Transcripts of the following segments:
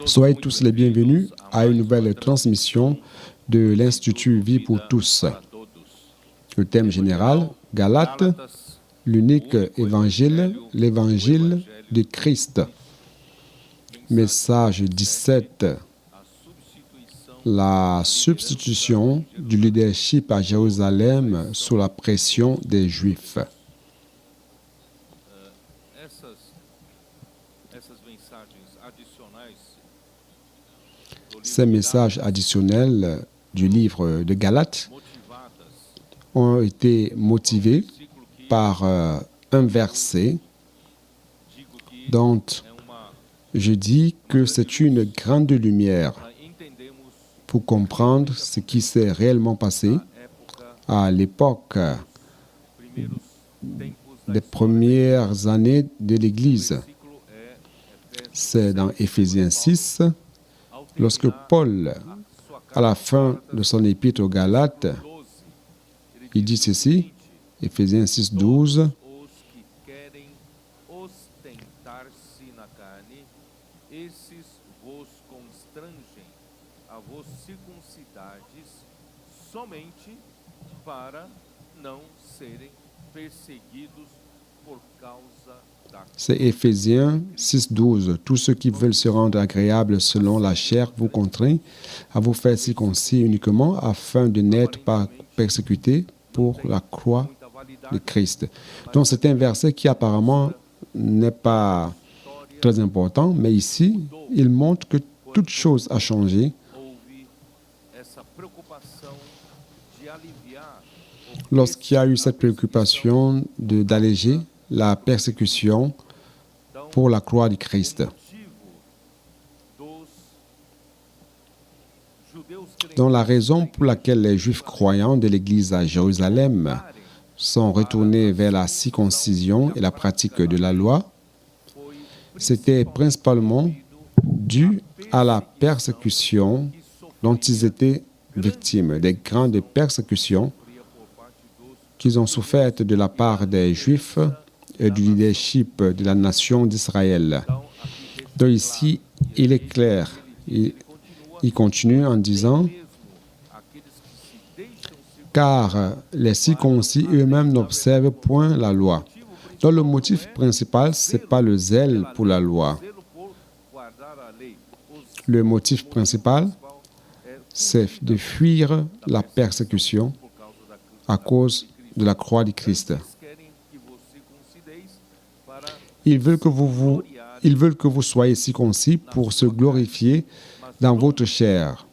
Soyez tous les bienvenus à une nouvelle transmission de l'Institut Vie pour tous. Le thème général, Galates, l'unique évangile, l'évangile de Christ. Message 17, la substitution du leadership à Jérusalem sous la pression des Juifs. Ces messages additionnels du livre de Galates ont été motivés par un verset dont je dis que c'est une grande lumière pour comprendre ce qui s'est réellement passé à l'époque des premières années de l'Église. C'est dans Éphésiens 6, lorsque Paul, à la fin de son épître aux Galates, il dit ceci, Éphésiens 6, 12, c'est Éphésiens 6, 12. Tous ceux qui veulent se rendre agréables selon la chair vous contraignent à vous faire circoncis uniquement afin de n'être pas persécutés pour la croix de Christ. Donc c'est un verset qui apparemment n'est pas très important, mais ici, il montre que toute chose a changé lorsqu'il y a eu cette préoccupation d'alléger la persécution pour la croix du Christ. Donc la raison pour laquelle les Juifs croyants de l'Église à Jérusalem sont retournés vers la circoncision et la pratique de la loi, c'était principalement dû à la persécution dont ils étaient victimes, des grandes persécutions qu'ils ont souffert de la part des Juifs et du leadership de la nation d'Israël. Donc ici, il est clair. Il continue en disant « Car les circoncis eux-mêmes n'observent point la loi. » Donc le motif principal, ce n'est pas le zèle pour la loi. Le motif principal, c'est de fuir la persécution à cause de la croix du Christ. Ils veulent que vous soyez circoncis pour se glorifier dans votre chair.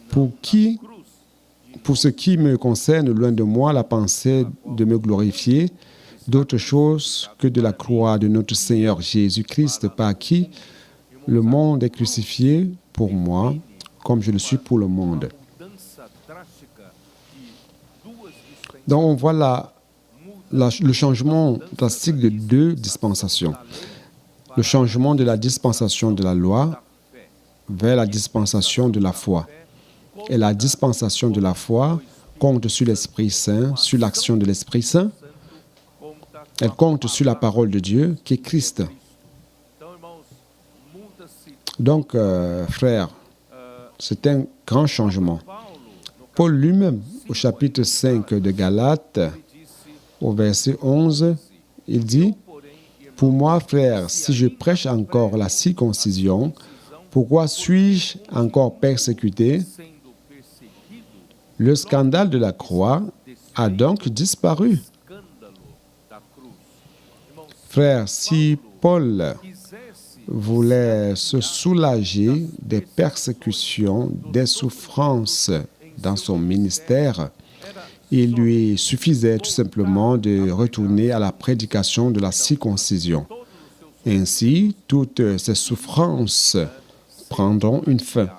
Pour ce qui me concerne, loin de moi la pensée de me glorifier d'autre chose que de la croix de notre Seigneur Jésus-Christ, par qui le monde est crucifié pour moi, comme je le suis pour le monde. Donc on voit le changement drastique de deux dispensations. Le changement de la dispensation de la loi vers la dispensation de la foi. Et la dispensation de la foi compte sur l'Esprit Saint, sur l'action de l'Esprit Saint. Elle compte sur la parole de Dieu, qui est Christ. Donc, frères, c'est un grand changement. Paul lui-même, au chapitre 5 de Galates, au verset 11, il dit « Pour moi, frères, si je prêche encore la circoncision, pourquoi suis-je encore persécuté? Le scandale de la croix a donc disparu. » Frères, si Paul voulait se soulager des persécutions, des souffrances dans son ministère, il lui suffisait tout simplement de retourner à la prédication de la circoncision. Ainsi, toutes ces souffrances prendront une fin.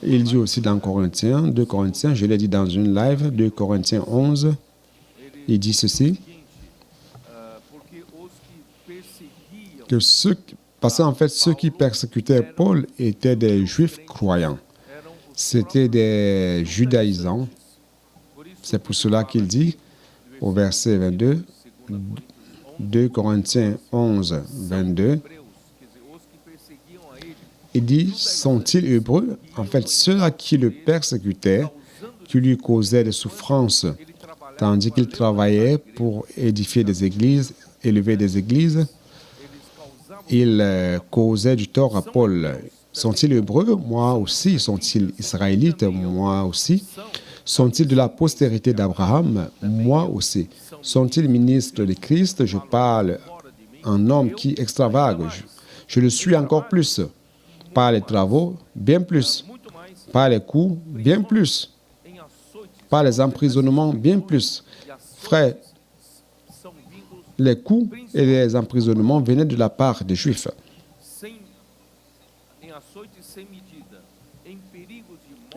Il dit aussi dans Corinthiens, 2 Corinthiens, je l'ai dit dans une live, 2 Corinthiens 11, il dit ceci. Parce qu'en fait, ceux qui persécutaient Paul étaient des Juifs croyants. C'était des judaïsants. C'est pour cela qu'il dit, au verset 22, 2 Corinthiens 11, 22, il dit, sont-ils hébreux? En fait, ceux-là qui le persécutaient, qui lui causaient des souffrances, tandis qu'il travaillait pour édifier des églises, élever des églises, il causait du tort à Paul. Sont-ils hébreux? Moi aussi. Sont-ils israélites? Moi aussi. Sont-ils de la postérité d'Abraham? Moi aussi. Sont-ils ministres de Christ? Je parle en homme qui extravague. Je le suis encore plus. Par les travaux, bien plus. Par les coups, bien plus. Par les emprisonnements, bien plus. Frère, les coups et les emprisonnements venaient de la part des Juifs.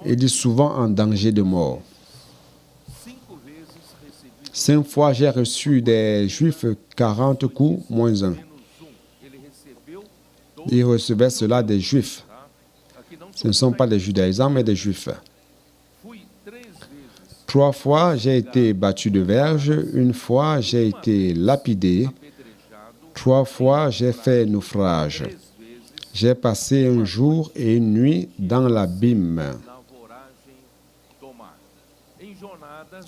Il dit souvent en danger de mort. 5 fois, j'ai reçu des Juifs 40 coups, moins 1. Il recevait cela des Juifs. Ce ne sont pas des judaïsants, mais des Juifs. 3 fois, j'ai été battu de verge. 1 fois, j'ai été lapidé. 3 fois, j'ai fait naufrage. J'ai passé un jour et une nuit dans l'abîme.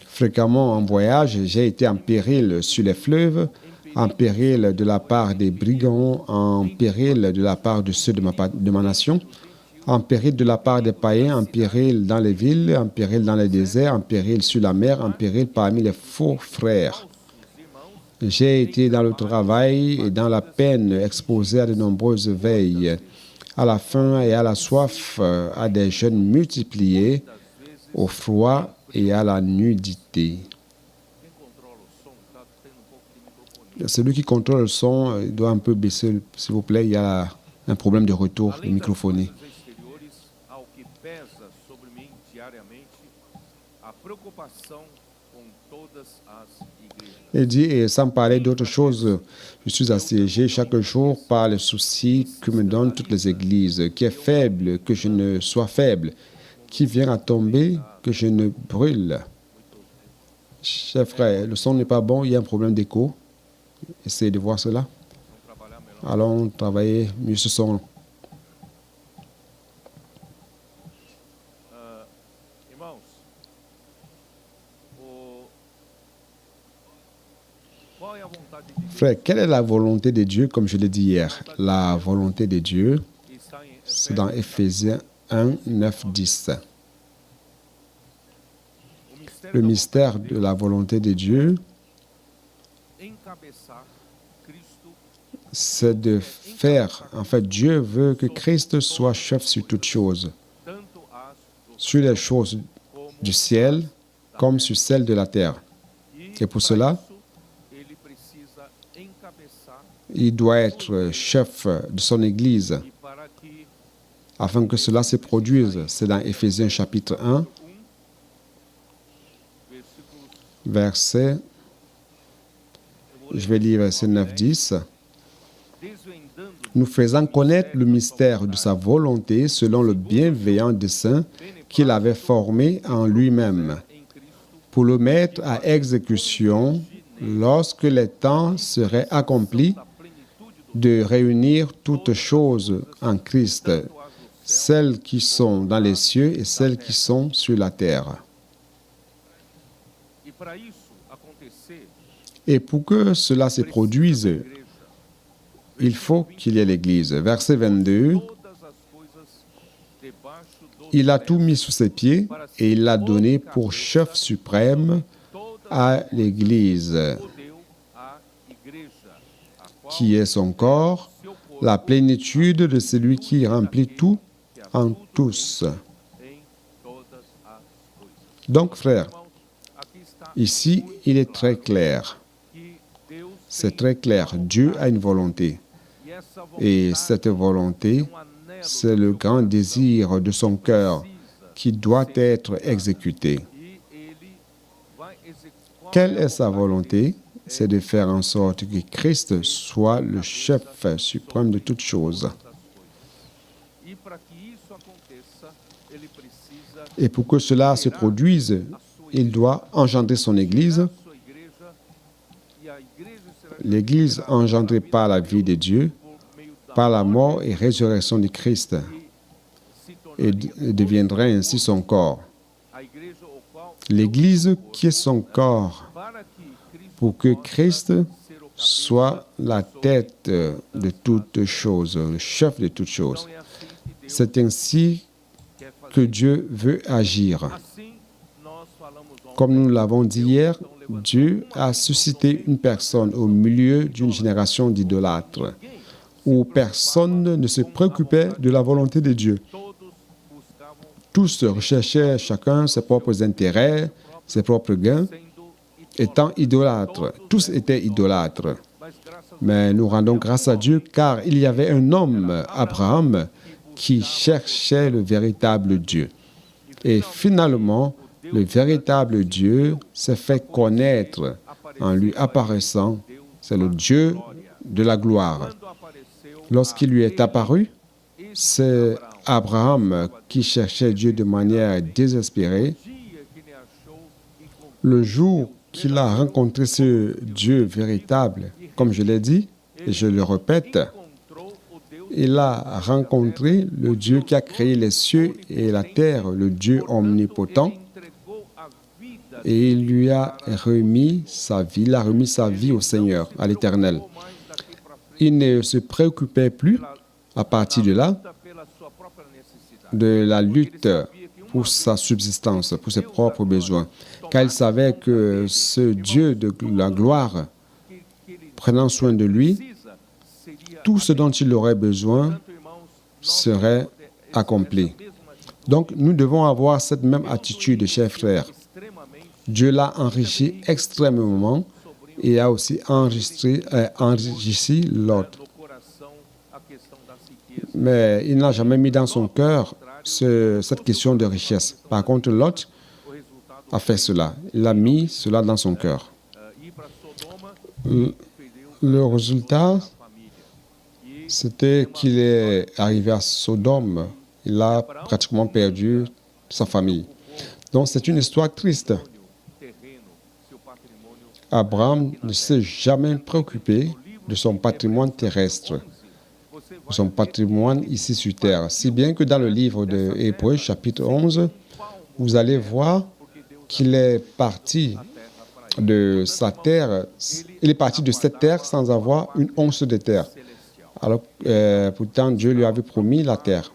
Fréquemment en voyage, j'ai été en péril sur les fleuves, en péril de la part des brigands, en péril de la part de ceux de ma nation, en péril de la part des païens, en péril dans les villes, en péril dans les déserts, en péril sur la mer, en péril parmi les faux frères. J'ai été dans le travail et dans la peine, exposé à de nombreuses veilles, à la faim et à la soif, à des jeûnes multipliés, au froid et à la nudité. Celui qui contrôle le son, il doit un peu baisser, s'il vous plaît, il y a un problème de retour de microphonie. Il dit, et sans parler d'autre chose, je suis assiégé chaque jour par les soucis que me donnent toutes les églises. Qui est faible, que je ne sois faible. Qui vient à tomber, que je ne brûle. Chers frères, le son n'est pas bon, il y a un problème d'écho. Essayez de voir cela. Allons travailler mieux ce son. Frère, quelle est la volonté de Dieu, comme je l'ai dit hier? La volonté de Dieu, c'est dans Éphésiens 1, 9, 10. Le mystère de la volonté de Dieu, c'est de faire, en fait, Dieu veut que Christ soit chef sur toutes choses, sur les choses du ciel comme sur celles de la terre. Et pour cela, il doit être chef de son Église afin que cela se produise. C'est dans Éphésiens chapitre 1, verset, je vais lire verset 9-10. Nous faisant connaître le mystère de sa volonté selon le bienveillant dessein qu'il avait formé en lui-même, pour le mettre à exécution lorsque les temps seraient accomplis, de réunir toutes choses en Christ, celles qui sont dans les cieux et celles qui sont sur la terre. Et pour que cela se produise, il faut qu'il y ait l'Église. Verset 22, il a tout mis sous ses pieds et il l'a donné pour chef suprême à l'Église, qui est son corps, la plénitude de celui qui remplit tout en tous. Donc, frères, ici, il est très clair. C'est très clair. Dieu a une volonté. Et cette volonté, c'est le grand désir de son cœur qui doit être exécuté. Quelle est sa volonté? c'est de faire en sorte que Christ soit le chef suprême de toutes choses. Et pour que cela se produise, il doit engendrer son Église. L'Église engendrée par la vie de Dieu, par la mort et résurrection de Christ, et deviendrait ainsi son corps. L'Église qui est son corps, pour que Christ soit la tête de toutes choses, le chef de toutes choses. C'est ainsi que Dieu veut agir. Comme nous l'avons dit hier, Dieu a suscité une personne au milieu d'une génération d'idolâtres, où personne ne se préoccupait de la volonté de Dieu. Tous recherchaient chacun ses propres intérêts, ses propres gains, étant idolâtres. Tous étaient idolâtres. Mais nous rendons grâce à Dieu car il y avait un homme, Abraham, qui cherchait le véritable Dieu. Et finalement, le véritable Dieu s'est fait connaître en lui apparaissant. C'est le Dieu de la gloire. Lorsqu'il lui est apparu, c'est Abraham qui cherchait Dieu de manière désespérée. Le jour qu'il a rencontré ce Dieu véritable, comme je l'ai dit, et je le répète, il a rencontré le Dieu qui a créé les cieux et la terre, le Dieu omnipotent, et il lui a remis sa vie, il a remis sa vie au Seigneur, à l'Éternel. Il ne se préoccupait plus, à partir de là, de la lutte pour sa subsistance, pour ses propres besoins, car il savait que ce Dieu de la gloire, prenant soin de lui, tout ce dont il aurait besoin serait accompli. Donc, nous devons avoir cette même attitude, chers frères. Dieu l'a enrichi extrêmement et a aussi enrichi Lot. Mais il n'a jamais mis dans son cœur cette question de richesse. Par contre, Lot a fait cela. Il a mis cela dans son cœur. Le résultat, c'était qu'il est arrivé à Sodome. Il a pratiquement perdu sa famille. Donc, c'est une histoire triste. Abraham ne s'est jamais préoccupé de son patrimoine terrestre, de son patrimoine ici sur terre. Si bien que dans le livre de Hébreux, chapitre 11, vous allez voir qu'il est parti de sa terre. Il est parti de cette terre sans avoir une once de terre. Alors, pourtant, Dieu lui avait promis la terre.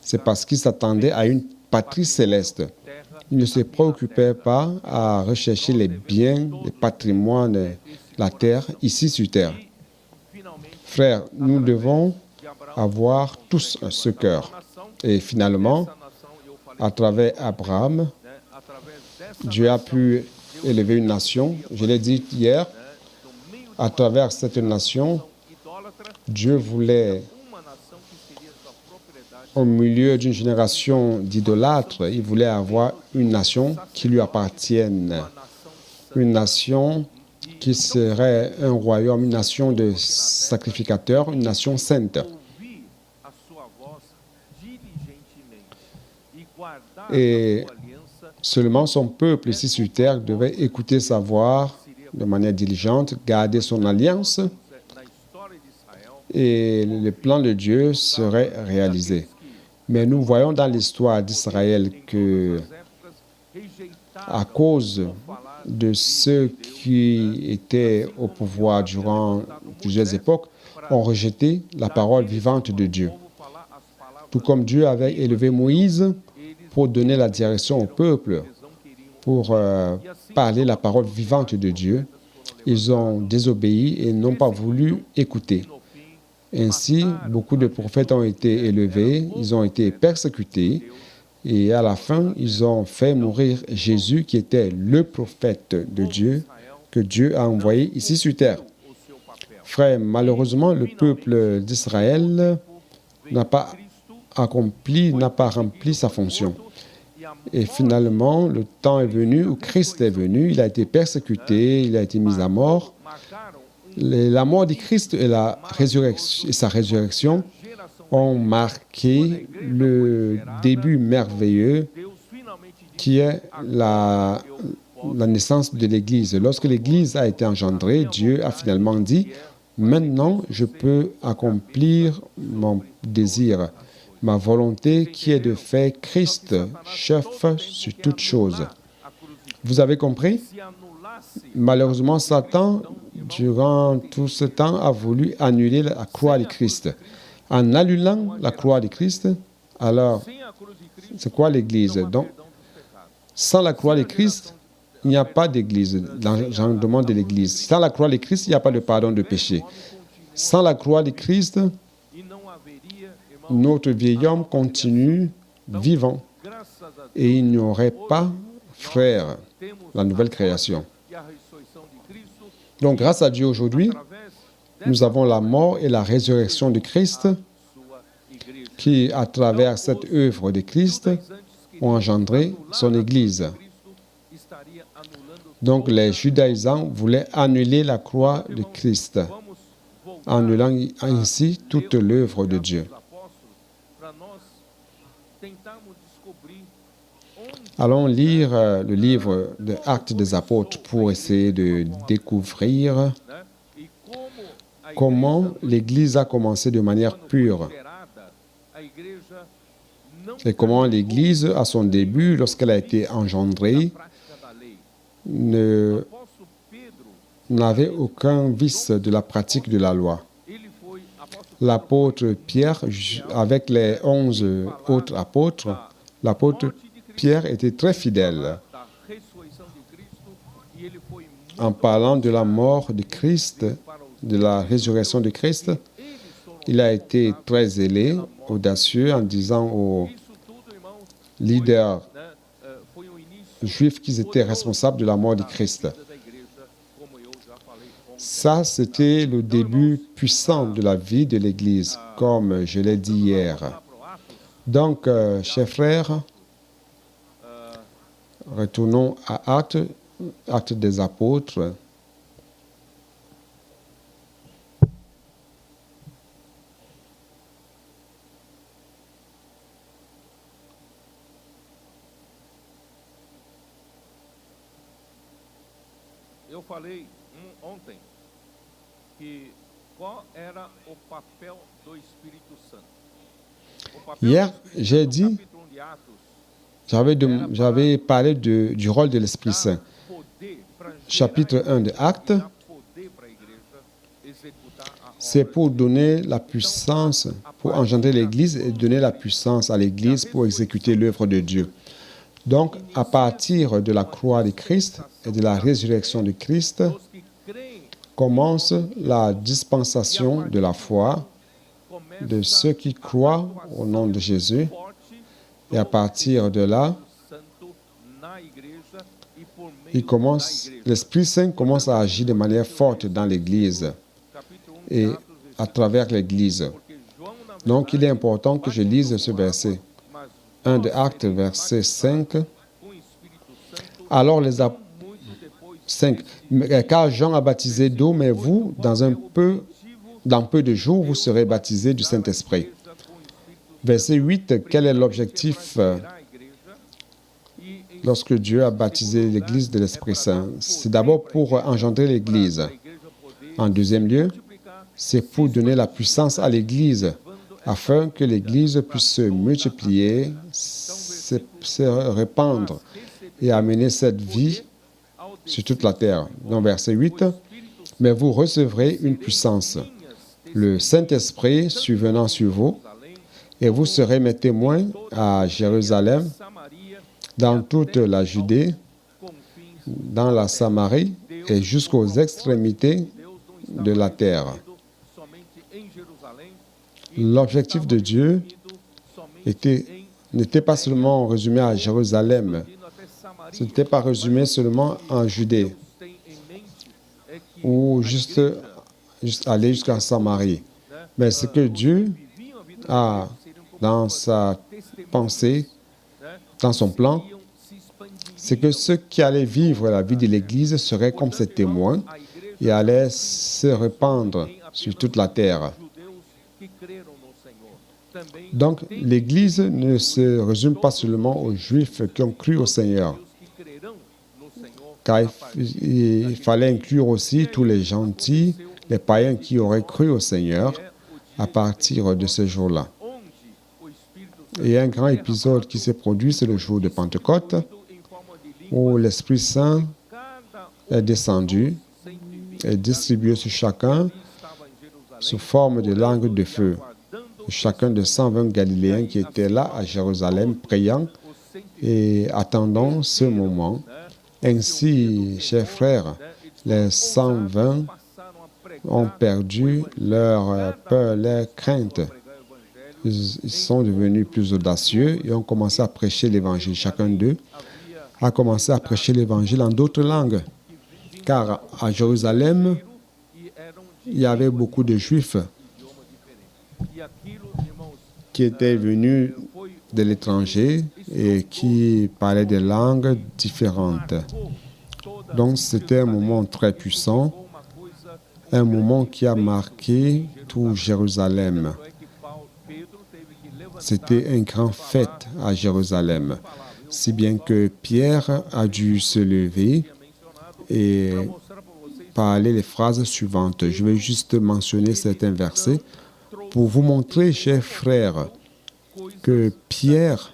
C'est parce qu'il s'attendait à une patrie céleste. Il ne se préoccupait pas à rechercher les biens, les patrimoines, la terre, ici sur terre. Frères, nous devons avoir tous ce cœur. Et finalement, à travers Abraham, Dieu a pu élever une nation. Je l'ai dit hier, à travers cette nation, Dieu voulait, au milieu d'une génération d'idolâtres, il voulait avoir une nation qui lui appartienne, une nation qui serait un royaume, une nation de sacrificateurs, une nation sainte. Et seulement son peuple ici sur terre devait écouter sa voix de manière diligente, garder son alliance, et le plan de Dieu serait réalisé. Mais nous voyons dans l'histoire d'Israël que, à cause de ceux qui étaient au pouvoir durant plusieurs époques, ont rejeté la parole vivante de Dieu. Tout comme Dieu avait élevé Moïse pour donner la direction au peuple, pour parler la parole vivante de Dieu, ils ont désobéi et n'ont pas voulu écouter. Ainsi, beaucoup de prophètes ont été élevés, ils ont été persécutés, et à la fin, ils ont fait mourir Jésus, qui était le prophète de Dieu, que Dieu a envoyé ici sur terre. Frères, malheureusement, le peuple d'Israël n'a pas rempli sa fonction. Et finalement, le temps est venu où Christ est venu, il a été persécuté, il a été mis à mort, La mort du Christ et sa résurrection ont marqué le début merveilleux qui est la naissance de l'Église. Lorsque l'Église a été engendrée, Dieu a finalement dit, « Maintenant, je peux accomplir mon désir, ma volonté qui est de faire Christ chef sur toute chose. » Vous avez compris? Malheureusement, Satan, durant tout ce temps, a voulu annuler la croix de Christ. En annulant la croix de Christ, alors, c'est quoi l'Église? Donc, sans la croix de Christ, il n'y a pas d'Église, l'engendrement de l'Église. Sans la croix de Christ, il n'y a pas de pardon de péché. Sans la croix de Christ, notre vieil homme continue vivant et il n'y aurait pas, frère, la nouvelle création. Donc, grâce à Dieu aujourd'hui, nous avons la mort et la résurrection de Christ qui, à travers cette œuvre de Christ, ont engendré son Église. Donc, les judaïsants voulaient annuler la croix de Christ, annulant ainsi toute l'œuvre de Dieu. Allons lire le livre des Actes des Apôtres pour essayer de découvrir comment l'Église a commencé de manière pure et comment l'Église, à son début, lorsqu'elle a été engendrée, n'avait aucun vice de la pratique de la loi. L'apôtre Pierre, avec les 11 autres apôtres, l'apôtre Pierre était très fidèle. En parlant de la mort de Christ, de la résurrection de Christ, il a été très zélé, audacieux, en disant aux leaders juifs qu'ils étaient responsables de la mort de Christ. Ça, c'était le début puissant de la vie de l'Église, comme je l'ai dit hier. Donc, chers frères, retournons à Actes des Apôtres. Eu falei ontem que qual era o papel do Espírito Santo. Hier, j'ai dit, j'avais parlé du rôle de l'Esprit Saint. Chapitre 1 de Actes, c'est pour donner la puissance, pour engendrer l'Église et donner la puissance à l'Église pour exécuter l'œuvre de Dieu. Donc, à partir de la croix de Christ et de la résurrection de Christ, commence la dispensation de la foi de ceux qui croient au nom de Jésus. Et à partir de là, l'Esprit Saint commence à agir de manière forte dans l'Église et à travers l'Église. Donc, il est important que je lise ce verset. 1 de Actes, verset 5. Alors les apôtres, 5. Car Jean a baptisé d'eau, mais vous, dans peu de jours, vous serez baptisés du Saint-Esprit. Verset 8. Quel est l'objectif lorsque Dieu a baptisé l'Église de l'Esprit Saint? C'est d'abord pour engendrer l'Église. En deuxième lieu, c'est pour donner la puissance à l'Église, afin que l'Église puisse se multiplier, se répandre et amener cette vie sur toute la terre. Dans verset 8, « Mais vous recevrez une puissance, le Saint-Esprit survenant sur vous, et vous serez mes témoins à Jérusalem, dans toute la Judée, dans la Samarie et jusqu'aux extrémités de la terre. » L'objectif de Dieu n'était pas seulement résumé à Jérusalem, ce n'était pas résumé seulement en Judée ou juste aller jusqu'à Samarie. Mais ce que Dieu a dans sa pensée, dans son plan, c'est que ceux qui allaient vivre la vie de l'Église seraient comme ses témoins et allait se répandre sur toute la terre. Donc, l'Église ne se résume pas seulement aux Juifs qui ont cru au Seigneur, car il fallait inclure aussi tous les gentils, les païens qui auraient cru au Seigneur à partir de ce jour-là. Et un grand épisode qui s'est produit, c'est le jour de Pentecôte, où l'Esprit Saint est descendu et distribué sur chacun sous forme de langue de feu. Chacun des 120 Galiléens qui étaient là à Jérusalem, priant et attendant ce moment. Ainsi, chers frères, les 120 ont perdu leur peur, leur crainte. Ils sont devenus plus audacieux et ont commencé à prêcher l'Évangile. Chacun d'eux a commencé à prêcher l'Évangile en d'autres langues. Car à Jérusalem, il y avait beaucoup de Juifs qui étaient venus de l'étranger et qui parlaient des langues différentes. Donc c'était un moment très puissant, un moment qui a marqué tout Jérusalem. C'était une grande fête à Jérusalem, si bien que Pierre a dû se lever et parler les phrases suivantes. Je vais juste mentionner certains versets pour vous montrer, chers frères, que Pierre,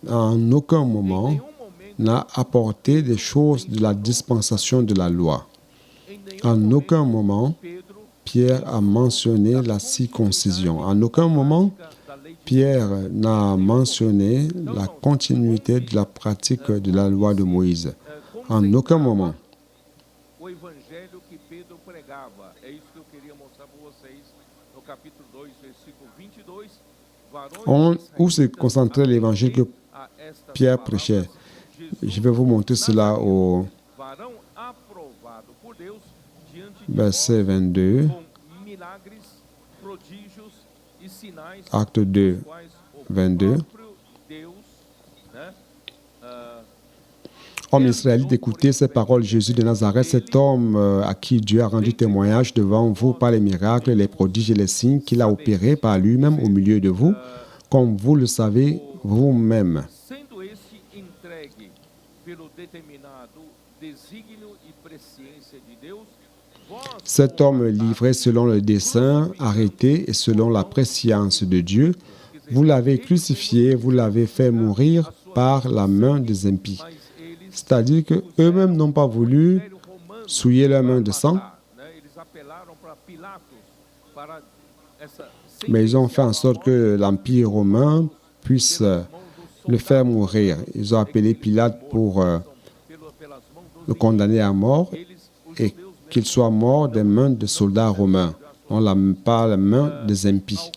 en aucun moment, n'a apporté des choses de la dispensation de la loi. En aucun moment, Pierre a mentionné la circoncision. En aucun moment, Pierre n'a mentionné la continuité de la pratique de la loi de Moïse. En aucun moment. Où se concentrait l'évangile que Pierre prêchait. Je vais vous montrer cela au verset 22, acte 2, 22. Homme israélite, écoutez ces paroles, Jésus de Nazareth, cet homme à qui Dieu a rendu témoignage devant vous par les miracles, les prodiges et les signes qu'il a opérés par lui-même au milieu de vous, comme vous le savez vous-même. Cet homme livré selon le dessein, arrêté et selon la prescience de Dieu, vous l'avez crucifié, vous l'avez fait mourir par la main des impies. C'est-à-dire qu'eux-mêmes n'ont pas voulu souiller leurs mains de sang, mais ils ont fait en sorte que l'Empire romain puisse le faire mourir. Ils ont appelé Pilate pour le condamner à mort et qu'il soit mort des mains des soldats romains, par la main des impies.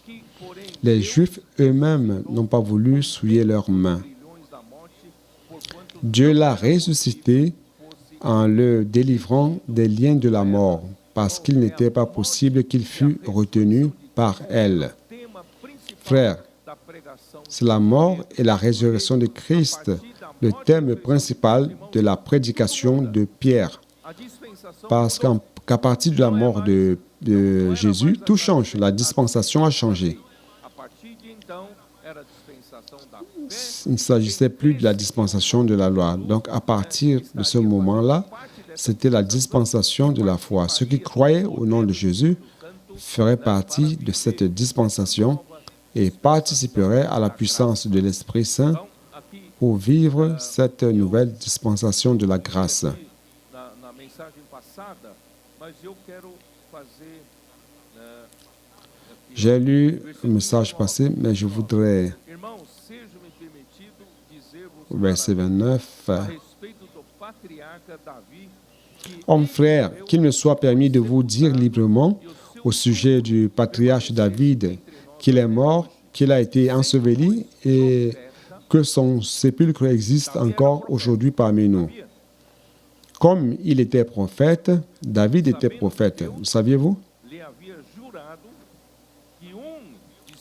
Les Juifs eux-mêmes n'ont pas voulu souiller leurs mains. Dieu l'a ressuscité en le délivrant des liens de la mort, parce qu'il n'était pas possible qu'il fût retenu par elle. Frères, c'est la mort et la résurrection de Christ, le thème principal de la prédication de Pierre. Parce qu'à partir de la mort de Jésus, tout change, la dispensation a changé. Il ne s'agissait plus de la dispensation de la loi. Donc, à partir de ce moment-là, c'était la dispensation de la foi. Ceux qui croyaient au nom de Jésus feraient partie de cette dispensation et participeraient à la puissance de l'Esprit Saint pour vivre cette nouvelle dispensation de la grâce. J'ai lu le message passé, mais je voudrais, au verset 29, « Hommes frères, qu'il me soit permis de vous dire librement au sujet du patriarche David qu'il est mort, qu'il a été enseveli et que son sépulcre existe encore aujourd'hui parmi nous. Comme il était prophète, David était prophète. Le saviez-vous?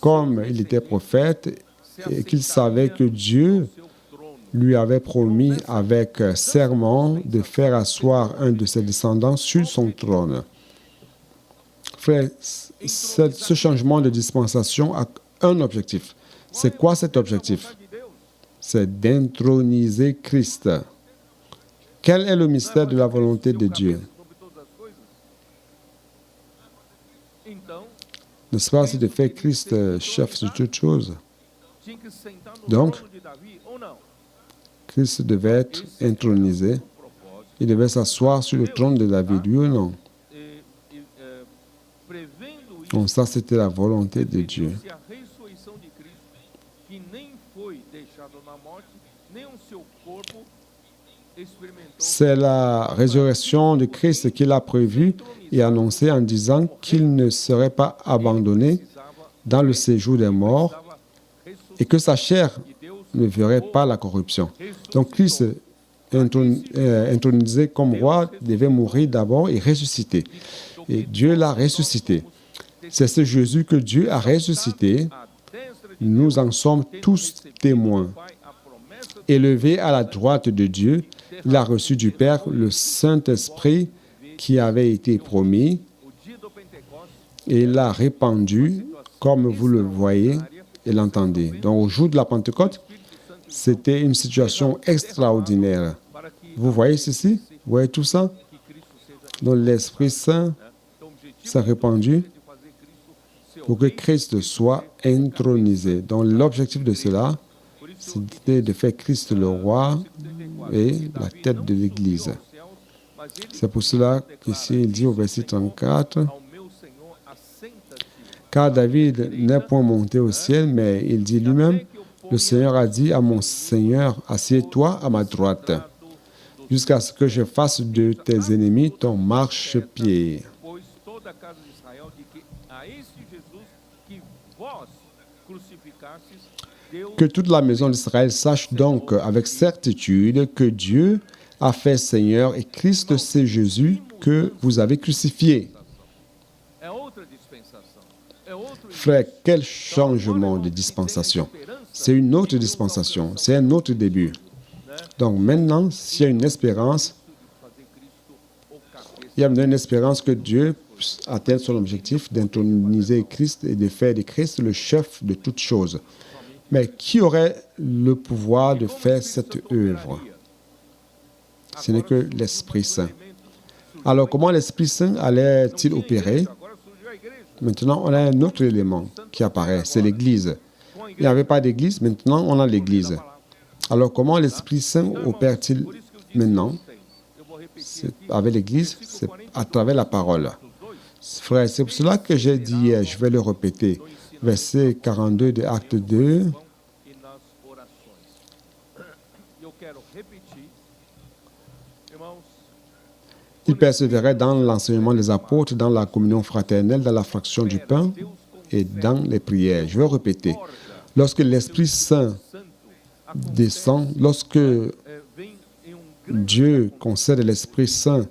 Comme il était prophète et qu'il savait que Dieu lui avait promis avec serment de faire asseoir un de ses descendants sur son trône. Frère, ce changement de dispensation a un objectif. C'est quoi cet objectif? C'est d'introniser Christ. Quel est le mystère de la volonté de Dieu? N'est-ce pas, c'est de faire Christ chef sur toutes choses. Donc, Christ devait être intronisé. Il devait s'asseoir sur le trône de David, oui ou non? Donc ça, c'était la volonté de Dieu. C'est la résurrection de Christ qu'il a prévue et annoncée en disant qu'il ne serait pas abandonné dans le séjour des morts et que sa chair ne verrait pas la corruption. Donc Christ, intronisé comme roi, devait mourir d'abord et ressusciter. Et Dieu l'a ressuscité. C'est ce Jésus que Dieu a ressuscité. Nous en sommes tous témoins. Élevé à la droite de Dieu, il a reçu du Père le Saint-Esprit qui avait été promis et il l'a répandu comme vous le voyez et l'entendez. Donc au jour de la Pentecôte, c'était une situation extraordinaire. Vous voyez ceci? Vous voyez tout ça? Donc l'Esprit Saint s'est répandu pour que Christ soit intronisé. Donc l'objectif de cela, c'était de faire Christ le roi et la tête de l'Église. C'est pour cela qu'ici il dit au verset 34, « Car David n'est point monté au ciel, mais il dit lui-même, le Seigneur a dit à mon Seigneur, assieds-toi à ma droite, jusqu'à ce que je fasse de tes ennemis ton marchepied. » Que toute la maison d'Israël sache donc avec certitude que Dieu a fait Seigneur et Christ c'est Jésus que vous avez crucifié. Frère, quel changement de dispensation. C'est une autre dispensation, c'est un autre début. Donc maintenant, s'il y a une espérance, il y a une espérance que Dieu puisse atteindre son objectif d'introniser Christ et de faire de Christ le chef de toutes choses. Mais qui aurait le pouvoir de faire cette œuvre? Ce n'est que l'Esprit Saint. Alors, comment l'Esprit Saint allait-il opérer? Maintenant, on a un autre élément qui apparaît, c'est l'Église. Il n'y avait pas d'Église, maintenant on a l'Église. Alors, comment l'Esprit Saint opère-t-il maintenant? Avec l'Église, c'est à travers la parole. Frère, c'est pour cela que j'ai dit hier, je vais le répéter, verset 42 de Acte 2. Il persévérait dans l'enseignement des apôtres, dans la communion fraternelle, dans la fraction du pain et dans les prières. Je vais répéter. Lorsque l'Esprit Saint descend, lorsque Dieu concède l'Esprit Saint,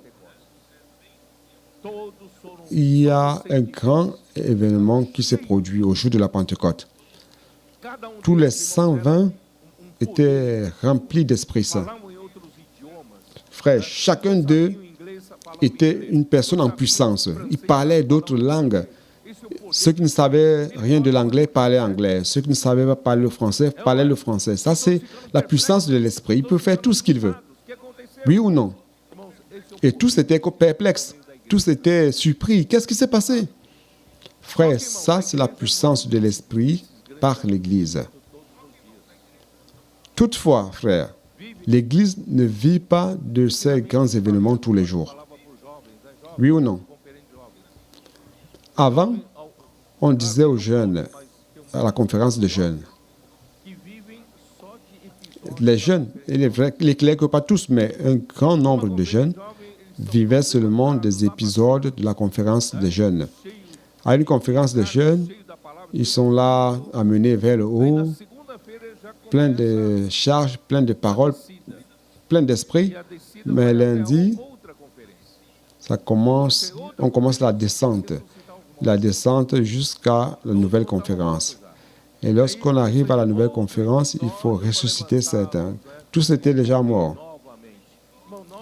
il y a un grand événement qui s'est produit au jour de la Pentecôte. Tous les 120 étaient remplis d'Esprit Saint. Frère, chacun d'eux était une personne en puissance. Il parlait d'autres langues. Ceux qui ne savaient rien de l'anglais parlaient anglais. Ceux qui ne savaient pas parler le français parlaient le français. Ça, c'est la puissance de l'Esprit. Il peut faire tout ce qu'il veut. Oui ou non? Et tous étaient perplexes. Tous étaient surpris. Qu'est-ce qui s'est passé? Frère, ça, c'est la puissance de l'Esprit par l'Église. Toutefois, frère, l'Église ne vit pas de ces grands événements tous les jours. Oui ou non? Avant, on disait aux jeunes, à la conférence des jeunes, les jeunes, il est vrai, que pas tous, mais un grand nombre de jeunes vivaient seulement des épisodes de la conférence des jeunes. À une conférence des jeunes, ils sont là, amenés vers le haut, plein de charges, plein de paroles, plein d'esprit, mais lundi, on commence la descente jusqu'à la nouvelle conférence. Et lorsqu'on arrive à la nouvelle conférence, il faut ressusciter certains. Tous étaient déjà morts.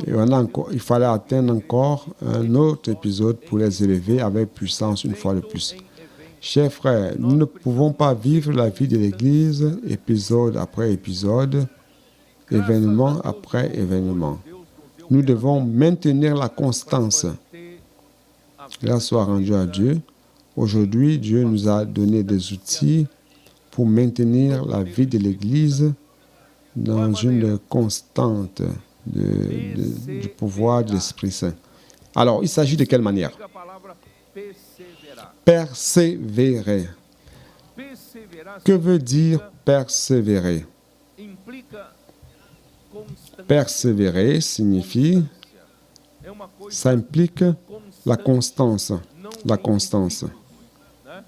novamente. Et il fallait atteindre encore un autre épisode pour les élever avec puissance une fois de plus. Chers frères, nous ne pouvons pas vivre la vie de l'Église épisode après épisode, événement après événement. Nous devons maintenir la constance. Grâce soit rendue à Dieu. Aujourd'hui, Dieu nous a donné des outils pour maintenir la vie de l'Église dans une constante du pouvoir de l'Esprit Saint. Alors, il s'agit de quelle manière? A palavra perseverar. Persévérer. Perseverar Que veut dire persévérer? implica constância. Persévérer signifie, É uma coisa ça implique la constante. constance. La constance. Né?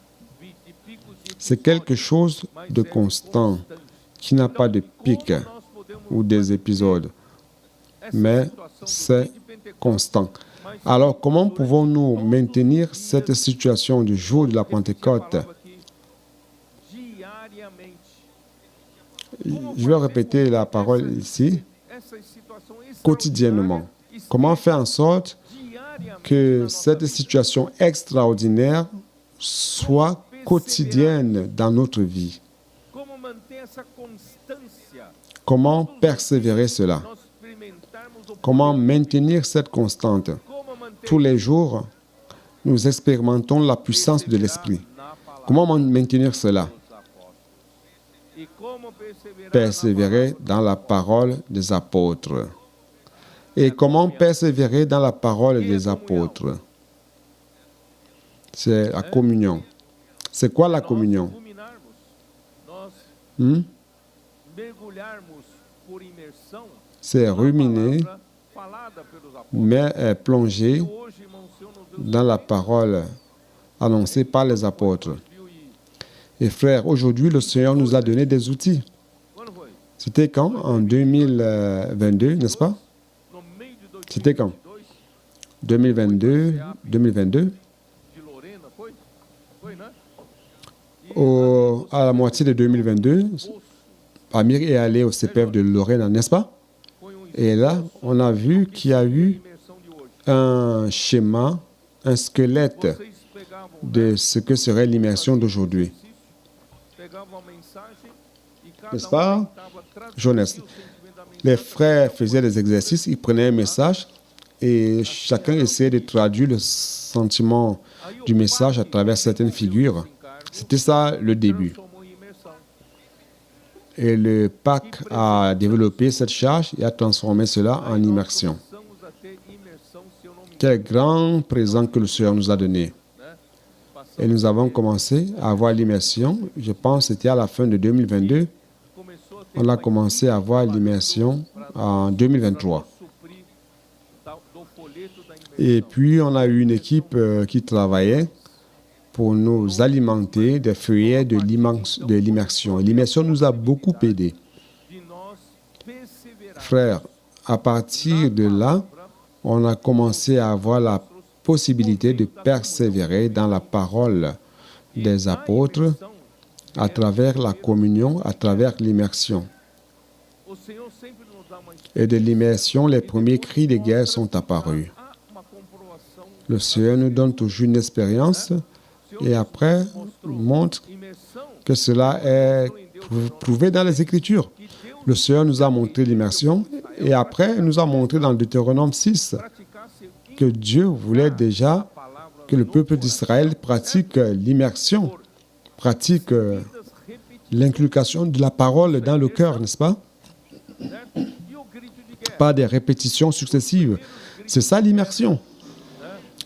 De picos e C'est quelque chose de constant, qui n'a pas de pic como nós podemos ou des épisodes, essa mais situação do c'est dia de Pentecostes, constant. mas Alors, comment pouvons-nous maintenir cette situation du jour de la Pentecôte? falava aqui diariamente. Je vais répéter la parole ici, Essa situação quotidiennement. Comment faire en sorte diariamente que cette situation extraordinaire soit quotidienne dans notre vie? como manter essa constância? Comment persévérer cela? Nós experimentarmos o Comment maintenir cette constante? como manter Tous les jours, nous expérimentons la puissance de l'Esprit. na palavra Comment maintenir cela? dos apóstolos. E como perseverar Persévérer dans la parole des apôtres. Et comment persévérer dans la parole des apôtres? C'est la communion. C'est quoi la communion? nós Hmm? mergulharmos por imersão C'est ruminer, palavra falada pelos apóstolos. mais plonger Hoje, irmão, o Senhor nos deu dans la parole annoncée par les apôtres. 2000 Et frères, aujourd'hui, le Seigneur nous a donné des outils. quando foi? C'était quand? En 2022, n'est-ce pas? No meio de C'était quand? 2022, 2022. de Lorena, foi? Foi, né? E À la moitié de 2022, osso Amir est allé au CPF de Lorraine, n'est-ce pas? foi Et là, on a vu qu'il y a eu imersão de hoje. un schéma, un squelette Vocês pegavam, de ce que serait l'immersion d'aujourd'hui. pegavam a mensagem e cada N'est-ce pas, tentava traduzir Jonas? o sentimento da Les mensagem. frères faisaient des exercices, ils prenaient un message et chacun essayait de traduire le sentiment du message à travers certaines figures. C'était ça le début. Transformou em imersão. Et le PAC a développé cette charge et a transformé cela en immersion. Começamos a ter imersão, se eu não me Quel grand présent que le Seigneur nous a donné. né? Passamos, Et nous avons commencé à avoir l'immersion, je pense que c'était à la fin de 2022. começou a ter On a commencé à avoir l'immersion en 2023. suprir do folheto da imersão. Et puis, on a eu une équipe qui travaillait pour nous alimenter des feuillets de l'immersion. Et l'immersion nous a beaucoup aidés. De nós perseverar Frères, à partir de là, on a commencé à avoir la possibilité de persévérer dans la parole des apôtres à travers la communion, à travers l'immersion. o Senhor sempre nos dá uma Et de l'immersion, les premiers cris de guerre sont apparus. uma comprovação. Le Seigneur nous donne toujours une expérience et après montre Imersão que cela est prouvé dans les Écritures. que Deus Le Seigneur nous a montré l'immersion et après nous a montré dans Deutéronome 6 praticasse que Dieu voulait déjà a palavra que le peuple d'Israël pratique l'immersion, pratique repetidas, l'inculcation de la parole dans le cœur, n'est-ce pas? certo? E o grito de guerra, Pas des répétitions successives. C'est ça l'immersion.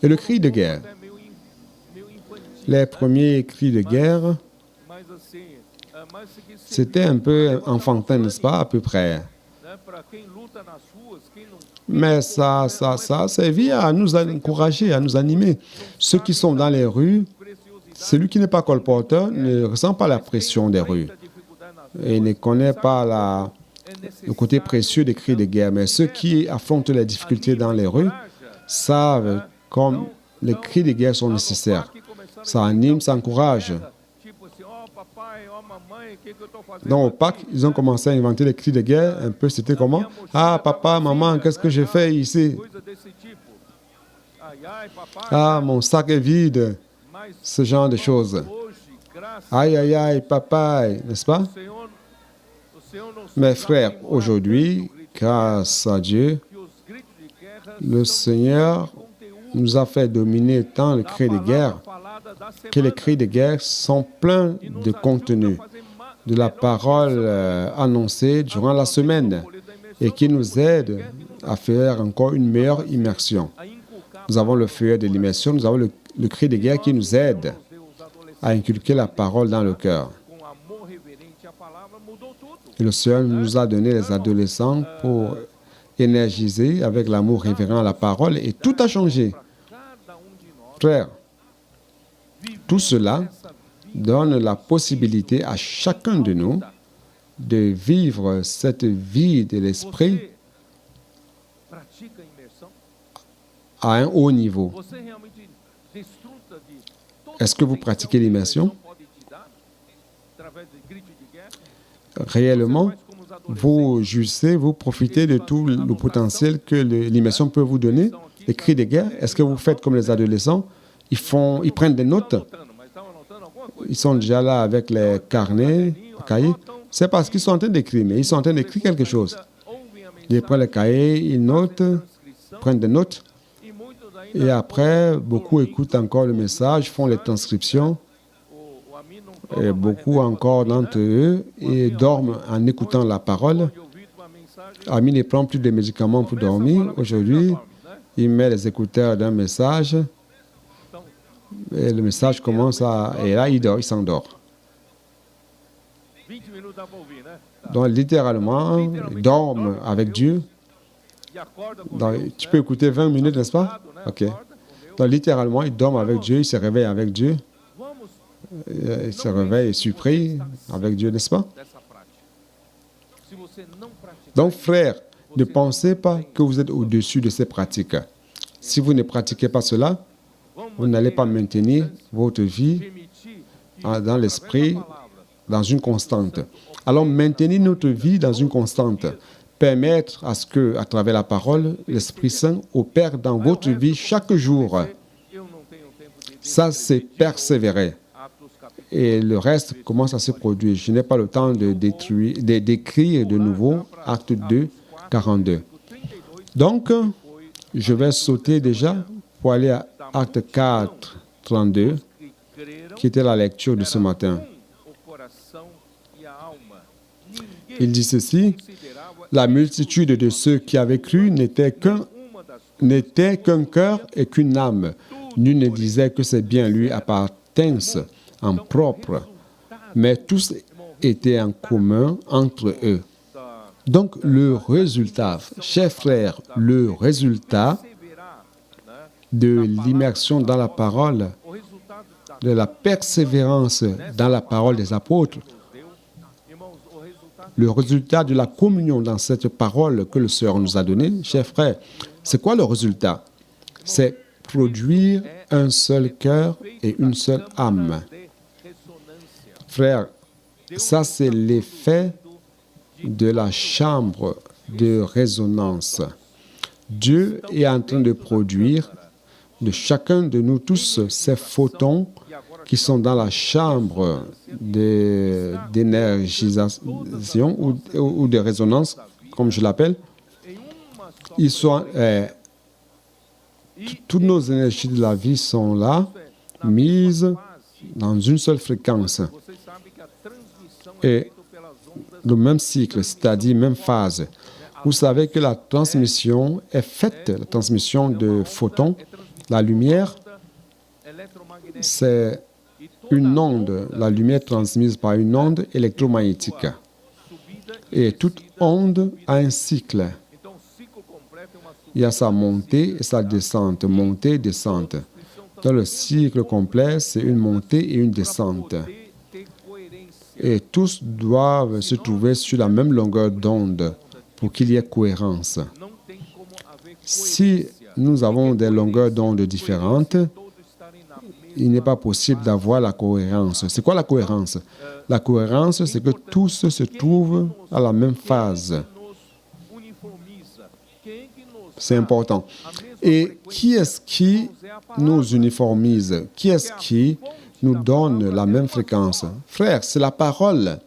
Et le cri de guerre. é meio infantil, Les premiers cris de guerre, mas assim, mas isso aqui c'était un peu enfantin, n'est-ce pas, à peu près. né, para quem luta nas ruas, quem não Mais ça a servi à nous encourager, à nous animer. Ceux qui sont dans les rues, preciosidade, celui qui n'est pas colporteur ne ressent pas la pression des rues a dificuldade nas et ne connaît pas é le necessário côté précieux des cris de guerre. Mais ceux qui affrontent les difficultés dans les rues savent comme les cris de guerre sont nécessaires. que começaram Ça anime, ça encourage. tipo assim, ó papai, ó mamãe, Mãe, o que que eu tô fazendo Donc au aqui? Pâques, ils ont commencé à inventer les cris de guerre. Un peu, c'était comment? Ah, papa, maman, qu'est-ce que j'ai fait ici? Coisa desse tipo. Ai, ai, papai, Ah, né? mon sac est vide. Mas, Ce genre de choses. hoje, graças Aïe, aïe, aïe, papa, n'est-ce pas? ao Senhor, o Senhor nos Mes fez frères, aprimorar aujourd'hui, tanto o grito de guerra, grâce à Dieu, que os gritos de guerra le são Seigneur conteúdo nous a fait dominer tant le da cri de palavra guerre falada da que les semana cris de guerre sont pleins e nos de ajuda contenu, a fazer de la melhor parole impressão annoncée durant la semaine et qui nous aide à faire encore une meilleure immersion. a inculcar Nous avons le feu de l'immersion, nous avons le cri de guerre qui nous aide à inculquer la parole dans le cœur. com amor reverente à palavra mudou tudo. Et le Seigneur nous a donné les adolescents pour énergiser avec l'amour révérent à la parole et tout a changé. Cada de nós Frères, tout cela essa donne la possibilité à chacun de nous de vivre cette vie de l'esprit você pratica a imersão? à un haut niveau. Você realmente desfruta de toda Est-ce que vous a pratiquez l'immersion? pode te dar através de gritos de guerra? Réellement, Faz como os adolescentes vous jouissez, vous profitez de tout le potentiel que l'immersion peut vous donner. Les cris de guerre, est-ce que vous faites comme les adolescents? Ils prennent des notes, anotando, mas estão anotando alguma coisa. ils sont déjà là avec les carnets, les cahiers. C'est parce qu'ils sont en train d'écrire, mais ils sont en train d'écrire quelque chose. Ouvem a Ils prennent les cahiers, ils notent, transcrição prennent des notes, e muitos et ainda après, beaucoup écoutent encore le message, font les transcriptions, o Ami não et toma beaucoup encore d'entre eux et dorment en écoutant la parole. de ouvido uma mensagem. Ami ne prend plus de médicaments pour dormir. Aujourd'hui, il met les écouteurs d'un message et le message commence à... Et là, il dort, il s'endort. 20 minutos dá para ouvir, né? Donc, littéralement, ils dorment avec Dieu. E acorda com Donc, Deus, tu né? peux écouter 20 minutes, n'est-ce pas? né? OK. Acorda com Deus. Donc, littéralement, ils dorment avec Dieu, ils se réveillent avec Dieu. Vamos Ils se réveillent et se prient avec Dieu, n'est-ce pas? dessa prática. Se você não praticar, Donc, frères, ne pensez pas que vous êtes au-dessus de ces pratiques. Si vous ne pratiquez pas cela, vamos vous n'allez pas maintenir votre vie permitir que dans l'esprit, a palavra dans une constante. Alors, maintenir notre vie dans une constante, permettre à ce que, à travers la parole, l'Esprit Saint opère dans votre vie chaque jour. eu não tenho tempo de Ça, c'est persévérer. Atos capítulo Et le reste commence à se produire. Je n'ai pas le temps d'écrire de nouveau Acte 2, 42. 32, Donc, je vais sauter déjà pour aller à Acte 4, 32, que creram qui était la lecture de ce matin. o coração e a alma. Ninguém Il dit ceci: considerava la multitude de ceux qui avaient cru n'était qu'un cœur et qu'une âme. Nul ne disait que ses biens lui appartinssent en propre, mais tous étaient en commun entre eux. Donc le résultat, chers frères, le résultat perseverar, né? de l'immersion dans la parole, O resultado da de la persévérance dans la parole des apôtres, Deus, irmãos, o resultado le résultat de la communion dans cette parole que le Seigneur nous a donnée, chers frères, c'est quoi le résultat? C'est produire un seul cœur et une seule âme. de ressonância. Frères, ça c'est l'effet de la chambre de résonance. Dieu est en train de produire de chacun de nous tous ces photons qui sont dans la chambre d'énergisation ou de résonance, comme je l'appelle. Em uma só Ils sont, toutes nos énergies de la vie sont là, mises fase, dans une seule fréquence. vocês sabem que a transmissão é Et feita pelas ondas le même cycle, c'est-à-dire même phase. Vous savez que la transmission est faite, la transmission de photons. La lumière, eletromagnéticas. c'est une onde, la lumière transmise par une onde électromagnétique. Subida Et toute onde a un cycle. Então, o ciclo completo é uma subida. Il y a sa montée et sa descente, montée, descente. Dans le cycle complet, c'est une montée et une descente. Ter coerência. Et tous doivent se trouver sur la même longueur d'onde pour qu'il y ait cohérence. Não tem como haver Si nous avons des longueurs d'onde différentes, todos estarem na mesma il n'est pas possible d'avoir la cohérence. C'est quoi la cohérence? La cohérence, c'est que tous se trouvent à la même phase. C'est important. Et qui est-ce qui nous uniformise? Qui est-ce qui nous donne la même fréquence? Frère, c'est la parole.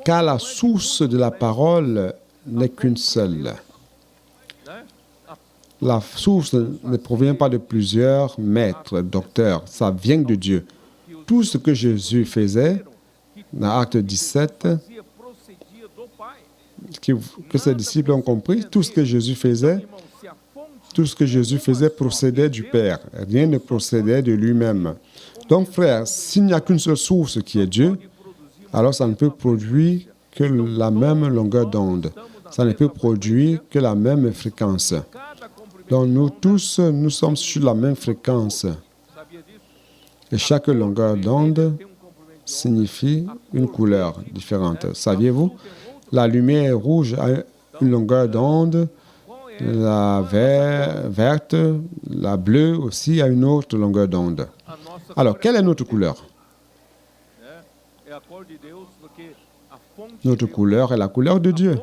Car la source de la parole n'est qu'une seule. La source ne provient pas de plusieurs maîtres, docteurs. Ça vient de Dieu. Tout ce que Jésus faisait, dans Acte 17, que ses disciples ont compris, tout ce que Jésus faisait procédait du Père. Rien ne procédait de lui-même. Donc, frère, s'il n'y a qu'une seule source qui est Dieu, alors ça ne peut produire que la même longueur d'onde. Ça ne peut produire que la même fréquence. Donc, nous tous, nous sommes sur la même fréquence. Et chaque longueur d'onde signifie une couleur différente. Saviez-vous? La lumière rouge a une longueur d'onde, la verte, la bleue aussi a une autre longueur d'onde. Alors, quelle est notre couleur? Notre couleur est la couleur de Dieu.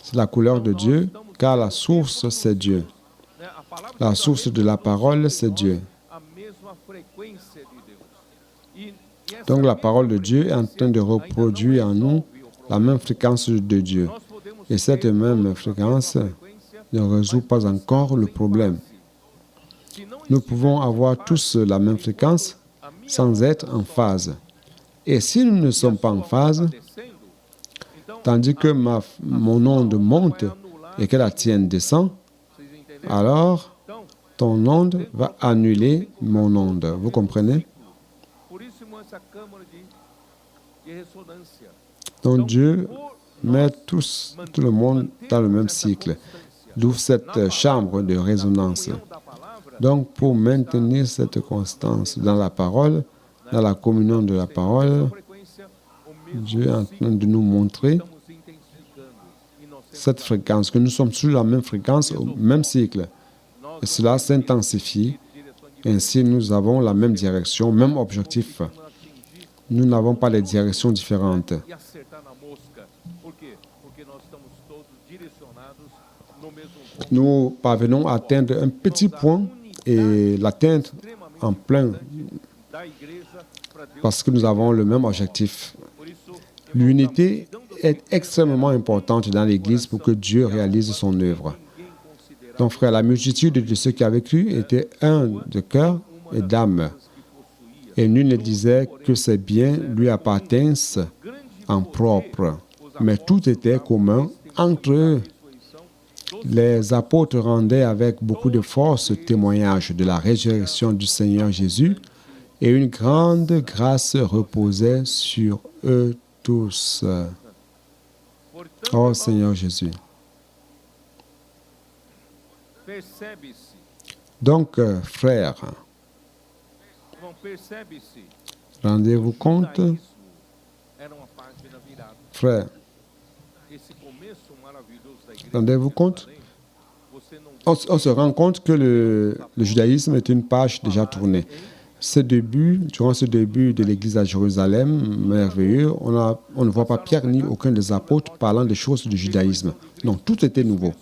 C'est la couleur de Dieu, car la source, c'est Dieu. La source de la parole, c'est Dieu. Donc, la parole de Dieu est en train de reproduire en nous la même fréquence de Dieu. Et cette même fréquence ne résout pas encore le problème. Nous pouvons avoir tous la même fréquence sans être en phase. Et si nous ne sommes pas en phase, tandis que mon onde monte et que la tienne descend, alors ton onde va annuler mon onde. Vous comprenez? Donc Dieu met tout le monde dans le même cycle, d'où cette chambre de résonance. Donc pour maintenir cette constance dans la parole, dans la communion de la parole, Dieu est en train de nous montrer cette fréquence, que nous sommes sur la même fréquence, au même cycle. Et cela s'intensifie. Ainsi, nous avons la même direction, même objectif. Nous n'avons pas les directions différentes. Nous parvenons à atteindre un petit point et l'atteindre en plein parce que nous avons le même objectif. L'unité est extrêmement importante dans l'Église pour que Dieu réalise son œuvre. Donc, frère, la multitude de ceux qui avaient cru était un de cœur et d'âme. Et nul ne disait que ses biens lui appartinssent en propre, mais tout était commun entre eux. Les apôtres rendaient avec beaucoup de force témoignage de la résurrection du Seigneur Jésus, et une grande grâce reposait sur eux tous. Oh Seigneur Jésus. Donc, frères, rendez-vous compte, frères, rendez-vous compte, on se rend compte que le judaïsme est une page déjà tournée. Durant ce début de l'Église à Jérusalem, merveilleux, on ne voit pas Pierre ni aucun des apôtres parlant des choses du judaïsme. Non, tout était nouveau.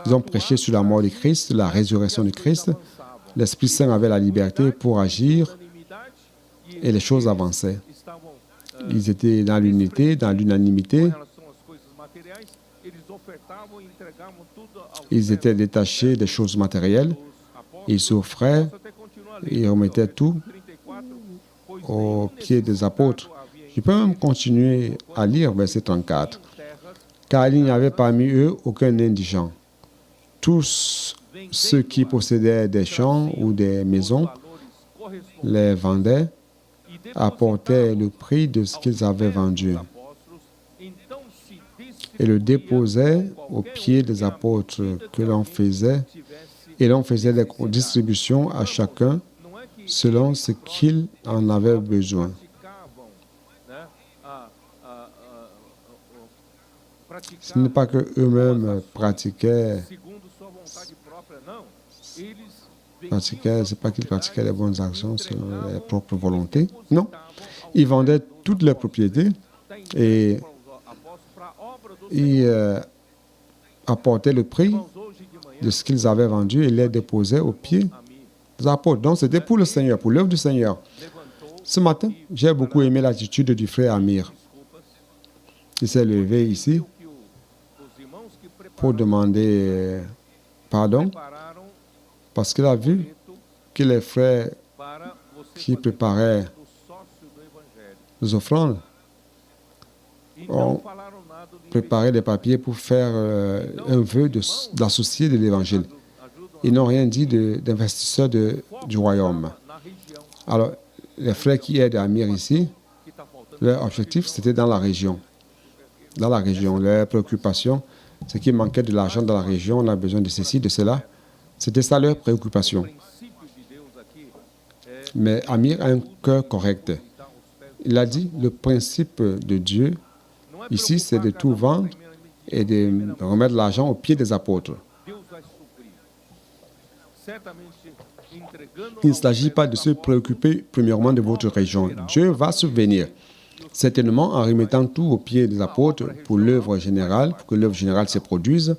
Ils ont prêché sur la mort de Christ, la résurrection de Christ. L'Esprit Saint avait la liberté pour agir et les choses avançaient. Ils étaient dans l'unité, dans l'unanimité. Ils étaient détachés des choses matérielles. Ils s'offraient, ils remettaient tout aux pieds des apôtres. Je peux même continuer à lire verset 34. Car il n'y avait parmi eux aucun indigent. Tous ceux qui possédaient des champs ou des maisons les vendaient, apportaient le prix de ce qu'ils avaient vendu et le déposaient aux pieds des apôtres que l'on faisait, et l'on faisait des distributions à chacun selon ce qu'il en avait besoin. Ce n'est pas qu'eux-mêmes pratiquaient pratiquaient, c'est pas qu'ils pratiquaient les bonnes actions selon leur propre volonté. Non. Ils vendaient toutes leurs propriétés et ils apportaient le prix de ce qu'ils avaient vendu et les déposaient aux pieds des apôtres. Donc, c'était pour le Seigneur, pour l'œuvre du Seigneur. Ce matin, j'ai beaucoup aimé l'attitude du frère Amir. Il s'est levé ici pour demander pardon parce qu'il a vu que les frères qui préparaient les offrandes ont préparé des papiers pour faire un vœu d'associer de l'Évangile. Ils n'ont rien dit d'investisseurs du royaume. Alors, les frères qui aident Amir ici, leur objectif, c'était dans la région. Dans la région, leur préoccupation, c'est qu'il manquait de l'argent dans la région, on a besoin de ceci, de cela. C'était ça leur préoccupation. Mais Amir a un cœur correct. Il a dit, le principe de Dieu, ici, c'est de tout vendre et de remettre l'argent aux pieds des apôtres. Il ne s'agit pas de se préoccuper premièrement de votre région. Dieu va subvenir. Certainement, en remettant tout aux pieds des apôtres pour l'œuvre générale, pour que l'œuvre générale se produise,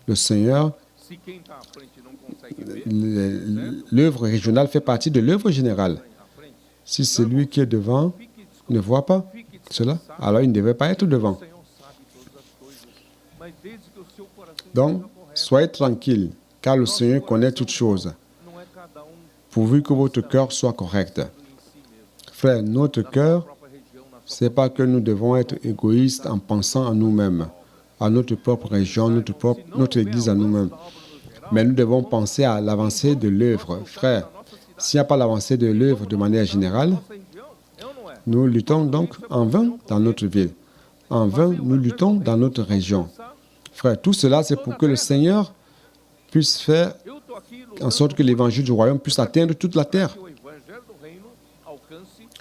le Seigneur, l'œuvre régionale fait partie de l'œuvre générale. Si celui qui est devant ne voit pas cela, alors il ne devait pas être devant. Donc, soyez tranquilles, car le Seigneur connaît toutes choses, pourvu que votre cœur soit correct. Frère, notre cœur, ce n'est pas que nous devons être égoïstes en pensant à nous-mêmes, à notre propre région, notre Église à nous-mêmes. Mais nous devons penser à l'avancée de l'œuvre. Frère, s'il n'y a pas l'avancée de l'œuvre de manière générale, nous luttons donc en vain dans notre ville. En vain, nous luttons dans notre région. Frère, tout cela, c'est pour que le Seigneur puisse faire en sorte que l'évangile du royaume puisse atteindre toute la terre.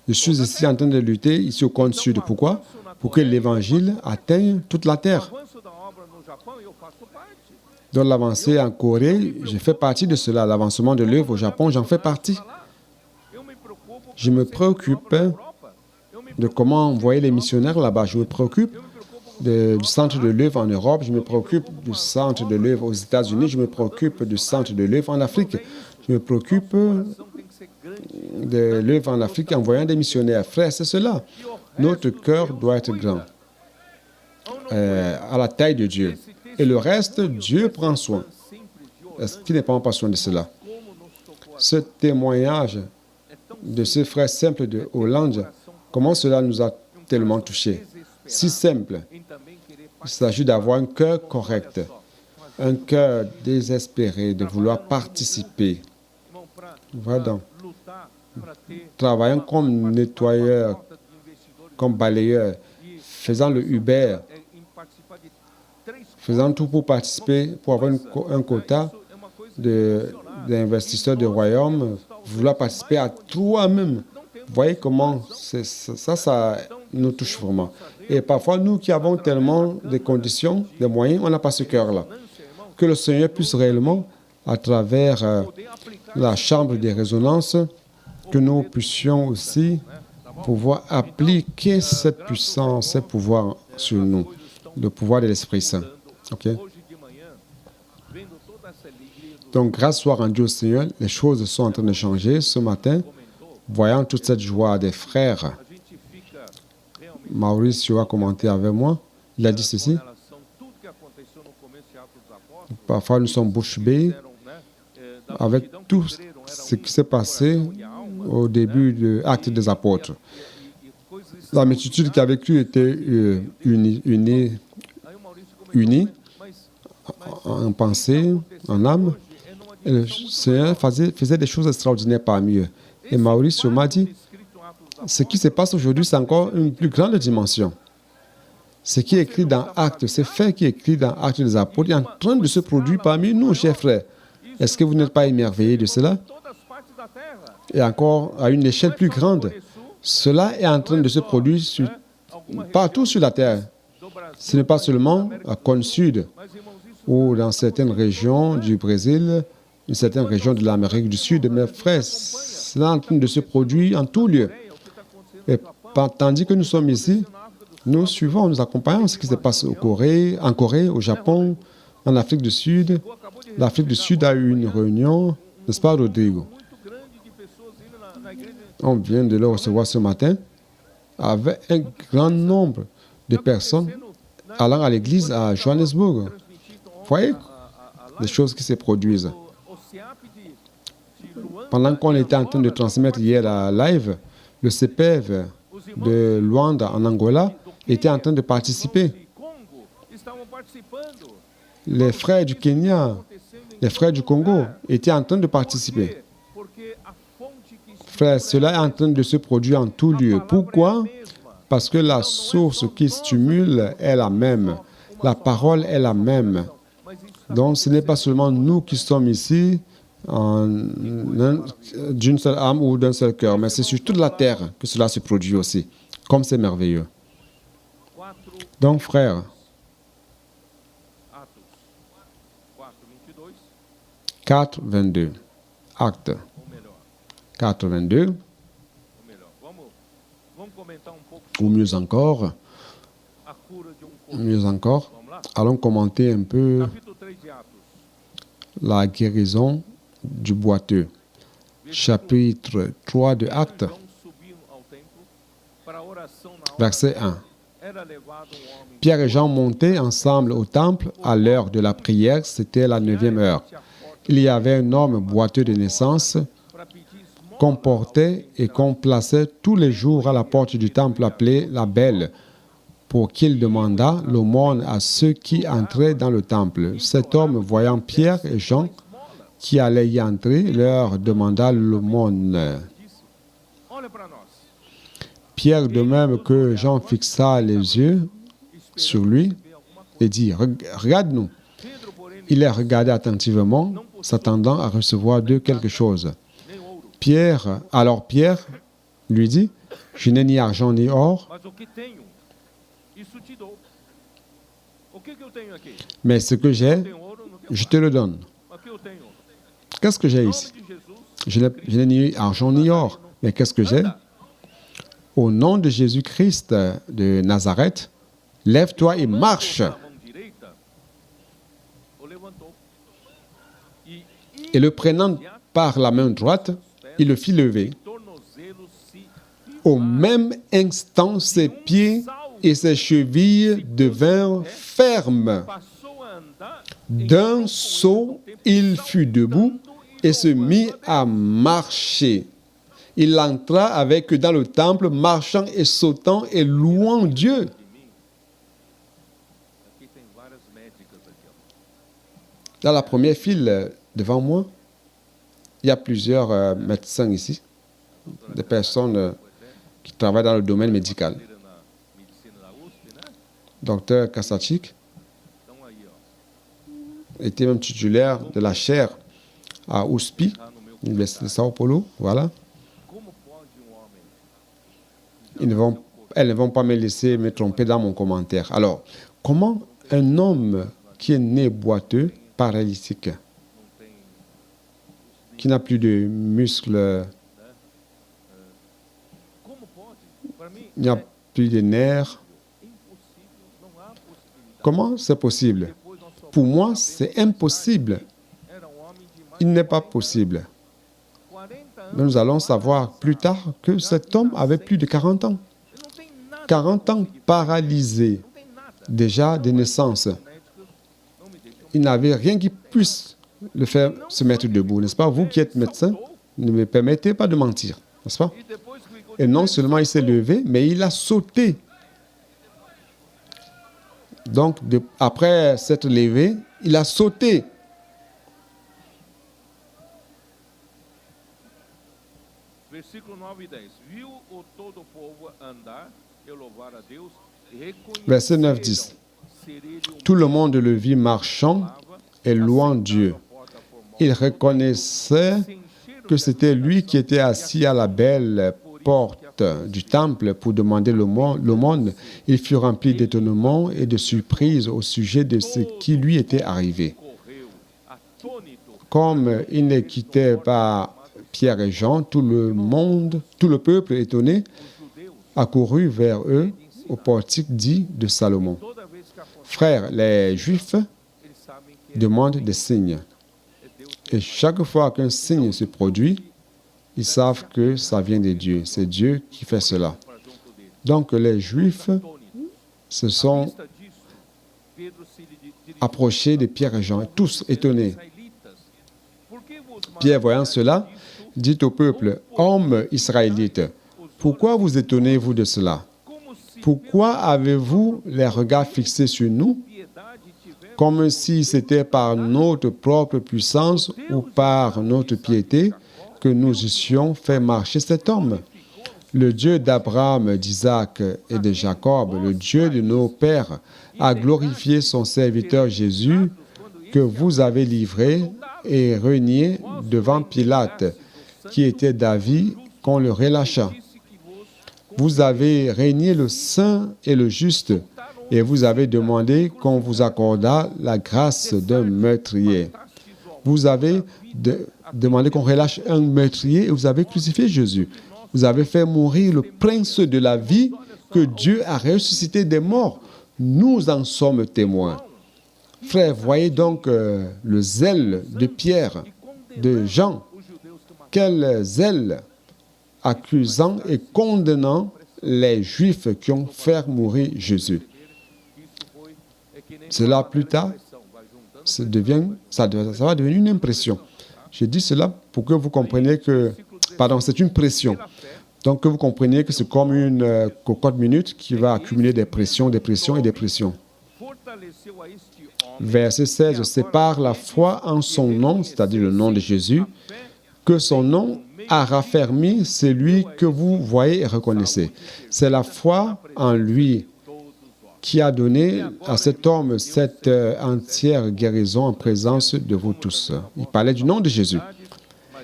Je suis ici en train de lutter, ici au cône sud. Pourquoi? Pour que l'évangile atteigne toute la terre. Dans l'avancée en Corée, je fais partie de cela. L'avancement de l'œuvre au Japon, j'en fais partie. Je me préoccupe de comment envoyer les missionnaires là-bas. Je me préoccupe du centre de l'œuvre en Europe. Je me préoccupe du centre de l'œuvre aux États-Unis. Je me préoccupe du centre de l'œuvre en Afrique. Je me préoccupe de l'œuvre en Afrique en envoyant des missionnaires. Frère, c'est cela. Notre cœur doit être grand, à la taille de Dieu. Et le reste, Dieu prend soin. Est-ce qu'il ne prend pas soin de cela? Ce témoignage de ce frère simple de Hollande, comment cela nous a tellement touchés? Si simple. Il s'agit d'avoir un cœur correct, un cœur désespéré, de vouloir participer. Voilà donc. Travaillant comme nettoyeur, comme balayeur, faisant le Uber, faisant tout pour participer, pour avoir un quota d'investisseurs du royaume, vouloir participer à toi-même. Vous voyez comment ça nous touche vraiment. Et parfois, nous qui avons tellement de conditions, de moyens, on n'a pas ce cœur-là. Que le Seigneur puisse réellement, à travers la chambre des résonances, que nous puissions aussi pouvoir appliquer cette puissance, ce pouvoir sur nous, le pouvoir de l'Esprit Saint. OK? Donc, grâce soit rendue au Seigneur, les choses sont en train de changer. Ce matin, voyant toute cette joie des frères, Mauricio a commenté avec moi. Il a dit ceci. Parfois, nous sommes bouche bée avec tout ce qui s'est passé au début de l'Acte des Apôtres. La multitude qui a vécu était unie en pensée, en âme. Et le Seigneur faisait des choses extraordinaires parmi eux. Et Mauricio m'a dit, ce qui se passe aujourd'hui, c'est encore une plus grande dimension. Ce qui est écrit dans Actes, ce fait qui est écrit dans Actes des Apôtres, est en train de se produire parmi nous, chers frères. Est-ce que vous n'êtes pas émerveillés de cela? Et encore à une échelle plus grande. Cela est en train de se produire partout sur la terre. Ce n'est pas seulement à Cône Sud ou dans certaines régions du Brésil une certaine région de l'Amérique du Sud. Mes frères, c'est en train de se produire en tout lieu. Et tandis que nous sommes ici, nous suivons, nous accompagnons ce qui se passe en Corée, au Japon, en Afrique du Sud. L'Afrique du Sud a eu une réunion, n'est-ce pas, Rodrigo? On vient de le recevoir ce matin avec un grand nombre de personnes allant à l'église à Johannesburg. Vous voyez les choses qui se produisent. Pendant qu'on était en train de transmettre hier la live, le CPF de Luanda en Angola était en train de participer. Les frères du Kenya, les frères du Congo étaient en train de participer. Frères, cela est en train de se produire en tout lieu. Pourquoi? Parce que la source qui stimule est la même. La parole est la même. Donc, ce n'est pas seulement nous qui sommes ici d'une seule âme ou d'un seul cœur, mais c'est sur toute la terre que cela se produit aussi. Comme c'est merveilleux. Donc, frères, 4:22. Acte 4:22. Ou mieux encore, allons commenter un peu la guérison du boiteux. Chapitre 3 de Actes, verset 1. Pierre et Jean montaient ensemble au temple à l'heure de la prière, c'était la 9e heure. Il y avait un homme boiteux de naissance qu'on portait et qu'on plaçait tous les jours à la porte du temple appelé la Belle, pour qu'il demandât l'aumône à ceux qui entraient dans le temple. Cet homme, voyant Pierre et Jean qui allaient y entrer, leur demanda l'aumône. Pierre, de même que Jean, fixa les yeux sur lui et dit, « Regarde-nous. » Il les regardait attentivement, s'attendant à recevoir d'eux quelque chose. Alors Pierre lui dit, « Je n'ai ni argent ni or, mais ce que j'ai, je te le donne. » Qu'est-ce que j'ai ici? Je n'ai ni argent ni or, mais qu'est-ce que j'ai? Au nom de Jésus-Christ de Nazareth, lève-toi et marche. Et le prenant par la main droite, il le fit lever. Au même instant, ses pieds et ses chevilles devinrent fermes. D'un saut, il fut debout et se mit à marcher. Il entra avec eux dans le temple, marchant et sautant et louant Dieu. Dans la première file devant moi, il y a plusieurs médecins ici, des personnes qui travaillent dans le domaine médical. Docteur Kasachik était même titulaire de la chaire à USP, l'Université de Sao Paulo, voilà. Elles ne vont pas me laisser me tromper dans mon commentaire. Alors, comment un homme qui est né boiteux, paralytique, qui n'a plus de muscles, il n'y a plus de nerfs, comment c'est possible? Pour moi, c'est impossible. Il n'est pas possible. Mais nous allons savoir plus tard que cet homme avait plus de 40 ans. 40 ans paralysé, déjà de naissance. Il n'avait rien qui puisse le faire se mettre debout, n'est-ce pas? Vous qui êtes médecin, ne me permettez pas de mentir, n'est-ce pas? Et non seulement il s'est levé, mais il a sauté. Donc, après s'être levé, il a sauté. Verset 9-10. Tout le monde le vit marchant et louant Dieu. Il reconnaissait que c'était lui qui était assis à la belle porte du temple pour demander l'aumône. Il fut rempli d'étonnement et de surprise au sujet de ce qui lui était arrivé. Comme ils ne quittaient pas Pierre et Jean, tout le peuple étonné, accourut vers eux au portique dit de Salomon. Frères, les Juifs demandent des signes. Et chaque fois qu'un signe se produit, ils savent que ça vient de Dieu. C'est Dieu qui fait cela. Donc les Juifs se sont approchés de Pierre et Jean, tous étonnés. Pierre, voyant cela, dit au peuple, « Hommes israélites, pourquoi vous étonnez-vous de cela? Pourquoi avez-vous les regards fixés sur nous, comme si c'était par notre propre puissance ou par notre piété que nous eussions fait marcher cet homme? Le Dieu d'Abraham, d'Isaac et de Jacob, le Dieu de nos pères, a glorifié son serviteur Jésus, que vous avez livré et renié devant Pilate, qui était d'avis qu'on le relâcha. Vous avez renié le saint et le juste, et vous avez demandé qu'on vous accordât la grâce d'un meurtrier. Vous avez demandé qu'on relâche un meurtrier et vous avez crucifié Jésus. Vous avez fait mourir le prince de la vie que Dieu a ressuscité des morts. Nous en sommes témoins. Frères, voyez donc le zèle de Pierre, de Jean. Quel zèle accusant et condamnant les Juifs qui ont fait mourir Jésus. Cela plus tard, ça va devenir une impression. Je dis cela pour que vous compreniez que, c'est une pression. Donc que vous compreniez que c'est comme une cocotte minute qui va accumuler des pressions, des pressions et des pressions. Verset 16, c'est par la foi en son nom, c'est-à-dire le nom de Jésus, que son nom a raffermi celui que vous voyez et reconnaissez. C'est la foi en lui qui a donné à cet homme cette entière guérison en présence de vous tous. Il parlait du nom de Jésus.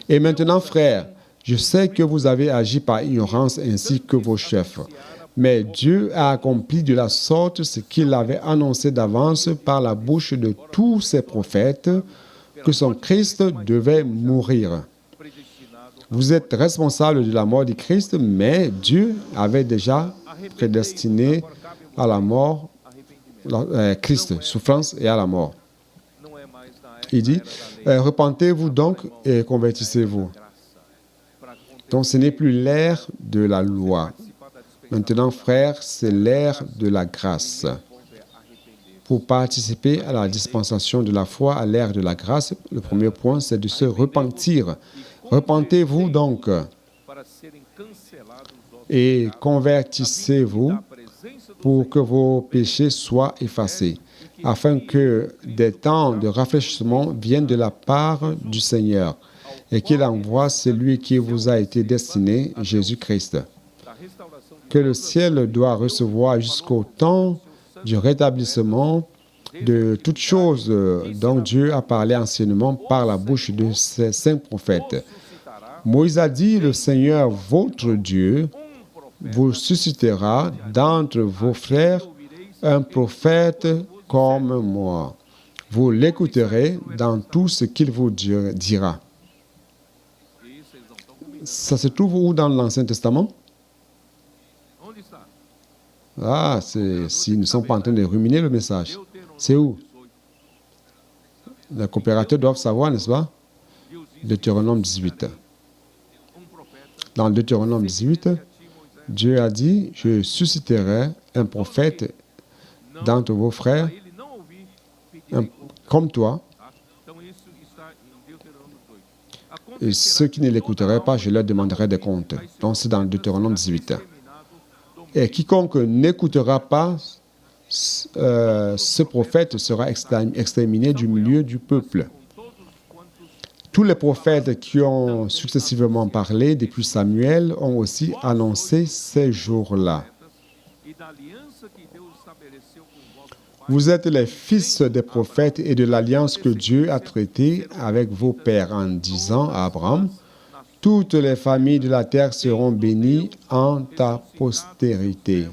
Et maintenant, frères, je sais que vous avez agi par ignorance ainsi que vos chefs. Mais Dieu a accompli de la sorte ce qu'il avait annoncé d'avance par la bouche de tous ses prophètes, que son Christ devait mourir. Vous êtes responsable de la mort du Christ, mais Dieu avait déjà prédestiné à la mort Christ, souffrance et à la mort. Il dit, repentez-vous donc et convertissez-vous. Donc ce n'est plus l'ère de la loi. Maintenant, frères, c'est l'ère de la grâce. Pour participer à la dispensation de la foi à l'ère de la grâce, le premier point, c'est de se repentir. Repentez-vous donc et convertissez-vous pour que vos péchés soient effacés, afin que des temps de rafraîchissement viennent de la part du Seigneur et qu'il envoie celui qui vous a été destiné, Jésus-Christ, que le ciel doit recevoir jusqu'au temps du rétablissement de toutes choses dont Dieu a parlé anciennement par la bouche de ses saints prophètes. Moïse a dit, le Seigneur, votre Dieu, vous suscitera d'entre vos frères un prophète comme moi. Vous l'écouterez dans tout ce qu'il vous dira. Ça se trouve où dans l'Ancien Testament? Ah, s'ils ne sont pas en train de ruminer le message. C'est où? Les coopérateurs doivent savoir, n'est-ce pas? Deutéronome 18. Dans Deutéronome 18, Dieu a dit, je susciterai un prophète d'entre vos frères, comme toi, et ceux qui ne l'écouteraient pas, je leur demanderai des comptes. Donc c'est dans Deutéronome 18. Et quiconque n'écoutera pas ce prophète sera exterminé du milieu du peuple. Tous les prophètes qui ont successivement parlé depuis Samuel ont aussi annoncé ces jours-là. Vous êtes les fils des prophètes et de l'alliance que Dieu a traitée avec vos pères en disant à Abraham, « Toutes les familles de la terre seront bénies en ta postérité. »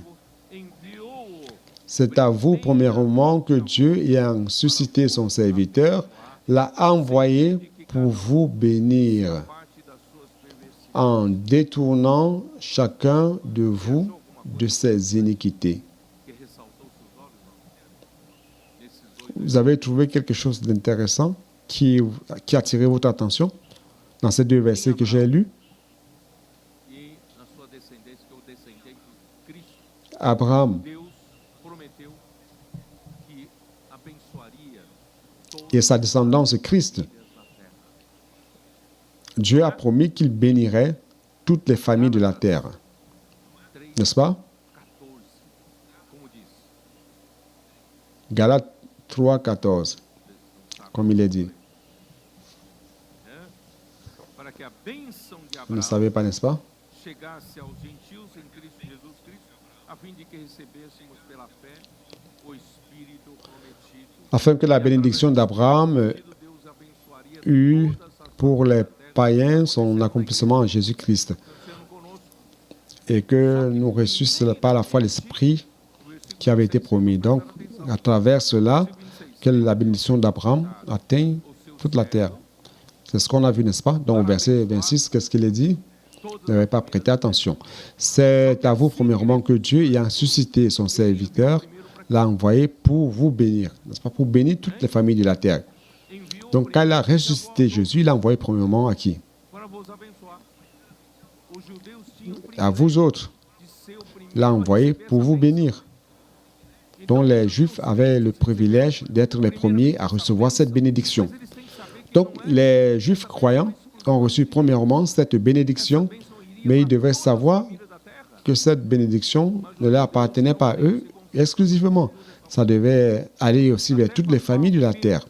C'est à vous, premièrement, que Dieu, ayant suscité son serviteur, l'a envoyé pour vous bénir parte das suas perversidades. en détournant chacun de vous de ses iniquités. Que ressaltou seus olhos, não? Nesses dois Vous avez trouvé quelque chose d'intéressant qui a attiré votre attention dans ces deux versets que j'ai lus? e na sua descendência, que é o descendente de Cristo. Abraham Deus prometeu que abençoaria todas et sa descendance Christ. as famílias na terra. Dieu a promis qu'il bénirait toutes les familles de la terre. 3, N'est-ce pas? 14. Como diz? Galates 3, 14, comme il est dit. Para que a bênção de Vous ne Abraão savez pas, n'est-ce pas? chegasse aos gentios em Cristo Jesus Cristo, a fim de que recebêssemos pela fé o Espírito prometido. Afin que la bénédiction d'Abraham Deus abençoaria eût todas as pour les famílias da terra, païens son accomplissement en Jésus-Christ sendo conosco. et que nous reçussions par la foi l'Esprit qui avait été promis. Donc, à travers cela, que la bénédiction d'Abraham atteint toute la terre. C'est ce qu'on a vu, n'est-ce pas? Donc, au verset 26, qu'est-ce qu'il est dit? Vous n'avez pas prêté attention. C'est à vous, premièrement, que Dieu ayant suscité son serviteur, l'a envoyé pour vous bénir, n'est-ce pas? Pour bénir toutes les familles de la terre. Enviou Donc, quand il a ressuscité Jésus, il l'a envoyé premièrement à qui? para vos abençoar. Os judeus tinham o À vous autres. de ser o primeiro Il l'a a envoyé receber pour essa vous bênção. bénir. Donc, les Juifs avaient le privilège d'être les premiers à recevoir cette bénédiction. Mas eles têm que saber que Donc, les Juifs croyants ont reçu premièrement cette bénédiction, a bênção iria mais ils para devaient todas as savoir famílias da terra. que cette bénédiction ne leur appartenait pas à eux exclusivement. Ça devait aller aussi vers toutes les familles de la terre.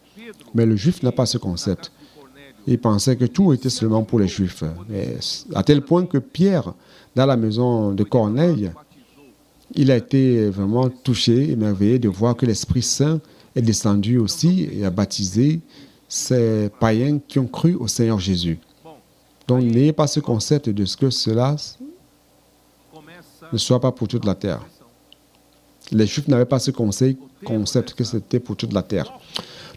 Mais le Juif n'a pas ce concept. De Cornélio, Il pensait que tout était seulement pour les Juifs. Et à tel point que Pierre, dans la maison de Corneille, batizou. il a été vraiment touché, émerveillé de voir que l'Esprit Saint est descendu aussi et a baptisé ces païens qui ont cru au Seigneur Jésus. Bom, Donc, n'ayez pas ce concept de ce que cela começa ne soit pas pour toute la terre. Les Juifs n'avaient pas ce concept que c'était pour toute la terre.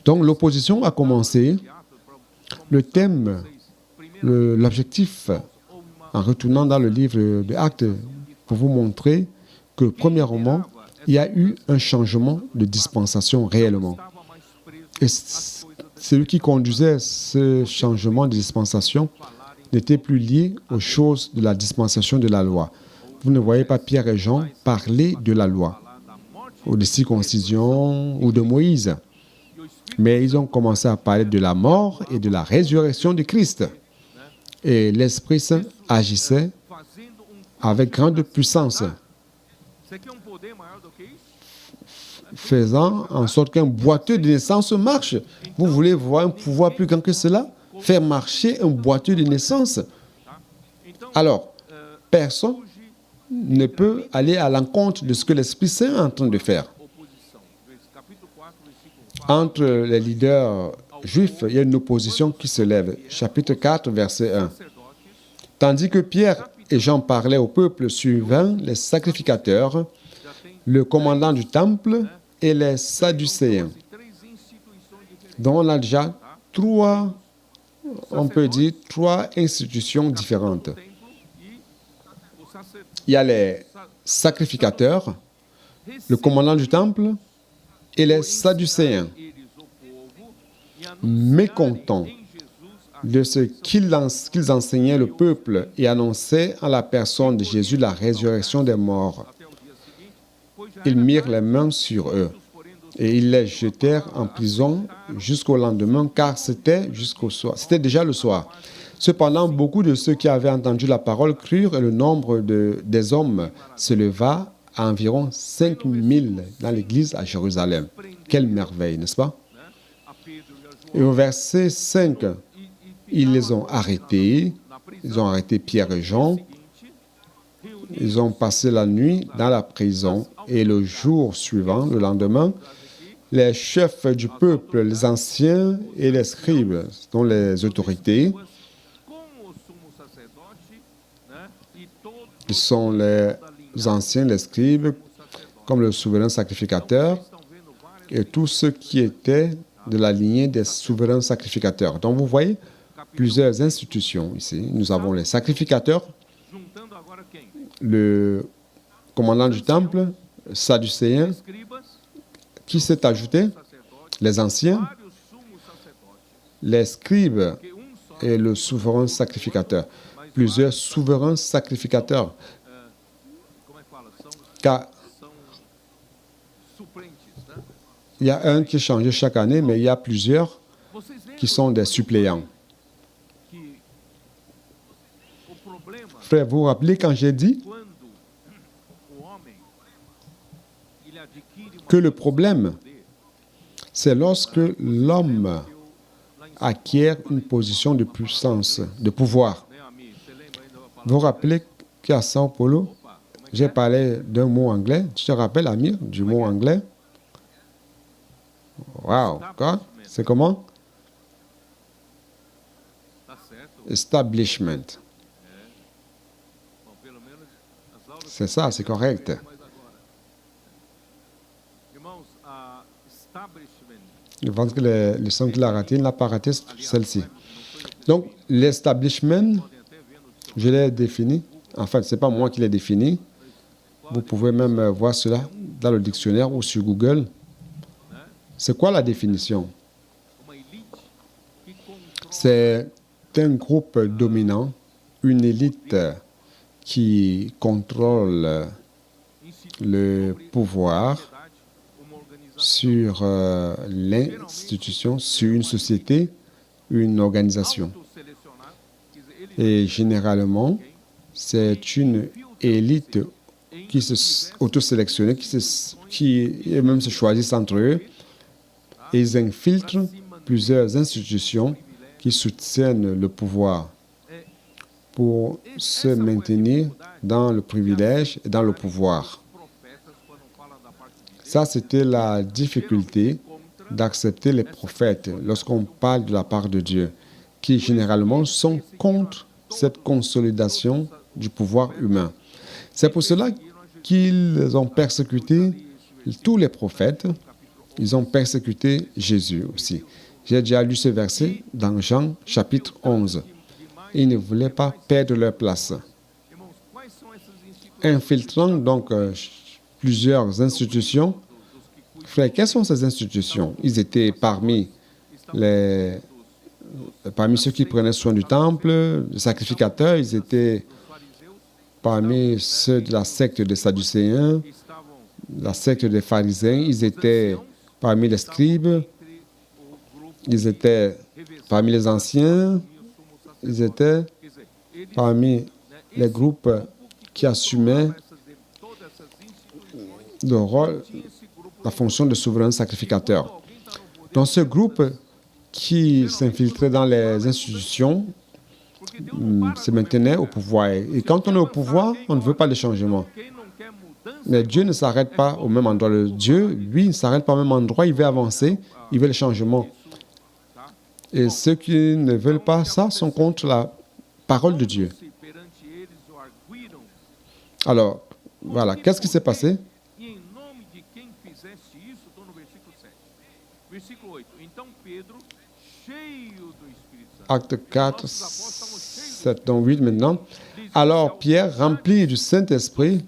Donc, l'opposition a commencé. Le thème, l'objectif, en retournant dans le livre des Actes, pour vous montrer que, premièrement, il y a eu un changement de dispensation réellement. estava mais preso Et às coisas celui qui conduisait ce changement de dispensation n'était plus lié aux choses de la dispensation de la loi. Vous ne voyez pas Pierre et Jean parler de la loi, lá da morte ou de circoncision, ou de Moïse. e o Espírito Mais ils ont commencé à parler de la mort et de la résurrection de Christ. Et l'Esprit Saint agissait fazendo avec grande puissance, Você quer poder maior do que isso? faisant en sorte qu'un boiteux de naissance marche. Vous voulez voir un pouvoir plus grand que cela? Faire marcher un boiteux de naissance. Tá? Então, Alors, personne hoje, ne peut aller à l'encontre de ce que l'Esprit Saint est en train de faire. oposição. Capítulo 4, versículo 4. Entre les leaders juifs, il y a une opposition qui se lève. Chapitre 4, verset 1. Sacerdotes, Tandis que Pierre et Jean parlaient au peuple suivant les sacrificateurs, já tem le commandant du temple et les Sadducéens. três instituições diferentes. Donc on a déjà trois, on peut dire, trois institutions différentes. Templo e o sacerdote. Il y a les sacrificateurs, le commandant du temple et les Sadducéens, Eles o povo e mécontents em Jesus a de ce qu'ils enseignaient le peuple et annonçaient en la personne de Jésus la résurrection des morts. até o dia seguinte, pois já Ils mirent les mains sur eux et ils les jetèrent en prison jusqu'au lendemain, car c'était jusqu'au soir. C'était déjà le soir. Cependant, beaucoup de ceux qui avaient entendu la parole crurent et le nombre des hommes se leva à environ 5000 dans l'église à Jérusalem. Quelle merveille, n'est-ce pas? a Pedro e a João Et au verset 5, ils les ont arrêtés. na prisão Ils ont arrêté Pierre et Jean. seguinte, reuniram Ils ont passé la nuit dans la prison et le jour suivant, le lendemain, les chefs du peuple, les anciens et les scribes, dont les autorités, com o sumo sacerdote, né, e todo qui sont les anciens, les scribes, comme le souverain sacrificateur, estão vendo várias, et tous ceux qui étaient de la lignée des souverains sacrificateurs. Donc vous voyez plusieurs institutions ici. Nous avons les sacrificateurs, juntando agora quem? le commandant du temple, Sadducéen, Escribas, qui s'est ajouté, sacerdotes, les anciens, vários sumos sacerdotes, les scribes que só, et le souverain sacrificateur. Plusieurs souverains sacrificateurs, como é que fala? car São suplentes, né? il y a un qui change chaque année, mais il y a plusieurs Vocês qui lembram sont des suppléants. que o problema Frère, vous vous rappelez quand j'ai dit quando o homem ele adquire uma que le problème, poder, c'est lorsque l'homme lá em acquiert une position de puissance, de pouvoir. né, Ami? Você lembra ainda da palavra? Vous vous rappelez qu'à Sao Paulo, Opa, como é que j'ai parlé d'un mot anglais. Tu te rappelles, Amir, du mot anglais? Wow, quoi? C'est comment? tá certo? Establishment. Bom, pelo menos as aulas C'est ça, c'est correct. mais agora. Irmãos, a establishment, Je pense que les leçons qu'il a ratées, il n'a pas raté celle-ci. não foi eu que Donc, l'establishment, podem até ver no dicionário. je l'ai défini. En fait, ce n'est pas moi qui l'ai défini. Vous pouvez même voir cela dans le dictionnaire ou sur Google. C'est quoi la définition? Uma elite que controla C'est un groupe dominant, une élite qui contrôle le pouvoir uma organização sur l'institution, sur une société, une organisation. autoselecionada, quer dizer, ele Et généralement, c'est une élite qui se auto-sélectionne, qui eux-mêmes se choisissent entre eux, et ils infiltrent plusieurs institutions qui soutiennent le pouvoir pour se maintenir dans le privilège et dans le pouvoir. profetas, quando falam da parte de Deus, Ça, c'était la difficulté d'accepter les prophètes lorsqu'on parle de la part de Dieu, qui généralement sont contre cette consolidation du pouvoir humain. C'est pour cela qu'ils ont persécuté tous les prophètes. Ils ont persécuté Jésus aussi. J'ai déjà lu ce verset dans Jean chapitre 11. Ils ne voulaient pas perdre leur place. irmãos, quais são essas instituições Infiltrant donc plusieurs institutions. Frère, quelles sont ces institutions? Ils étaient parmi ceux qui prenaient soin du temple, les sacrificateurs, ils étaient dos fariseus parmi ceux de la secte des Sadducéens, que estavam la secte des pharisiens, ils étaient parmi les scribes, entre o grupo ils étaient parmi les anciens, e o sumo sacerdote. ils étaient Quer dizer, eles, parmi les groupes qui assumaient todas essas instituições, le rôle, tinha esse grupo, la fonction de souverain sacrificateur. alguém está no poder, Dans ce groupe qui s'infiltrait dans les institutions, porque Deus não para se maintenait au pouvoir. Et quand on est au pouvoir, on ne veut pas de changement. quem não quer mudança, Mais Dieu ne s'arrête pas au même endroit. Le Dieu, lui, ne s'arrête pas au même endroit. Il veut avancer, il veut le changement. tá? Et ceux qui ne veulent pas ça sont contre la parole de Dieu. Se perante eles o arguíram, Alors, voilà, qu'est-ce qui s'est passé? e em nome de quem fizeste isso, estou no versículo 7. Versículo 8. Então Pedro, cheio do Espírito Santo, Acte 4, 7, donc 8 maintenant. Alors Pierre, rempli du Saint-Esprit,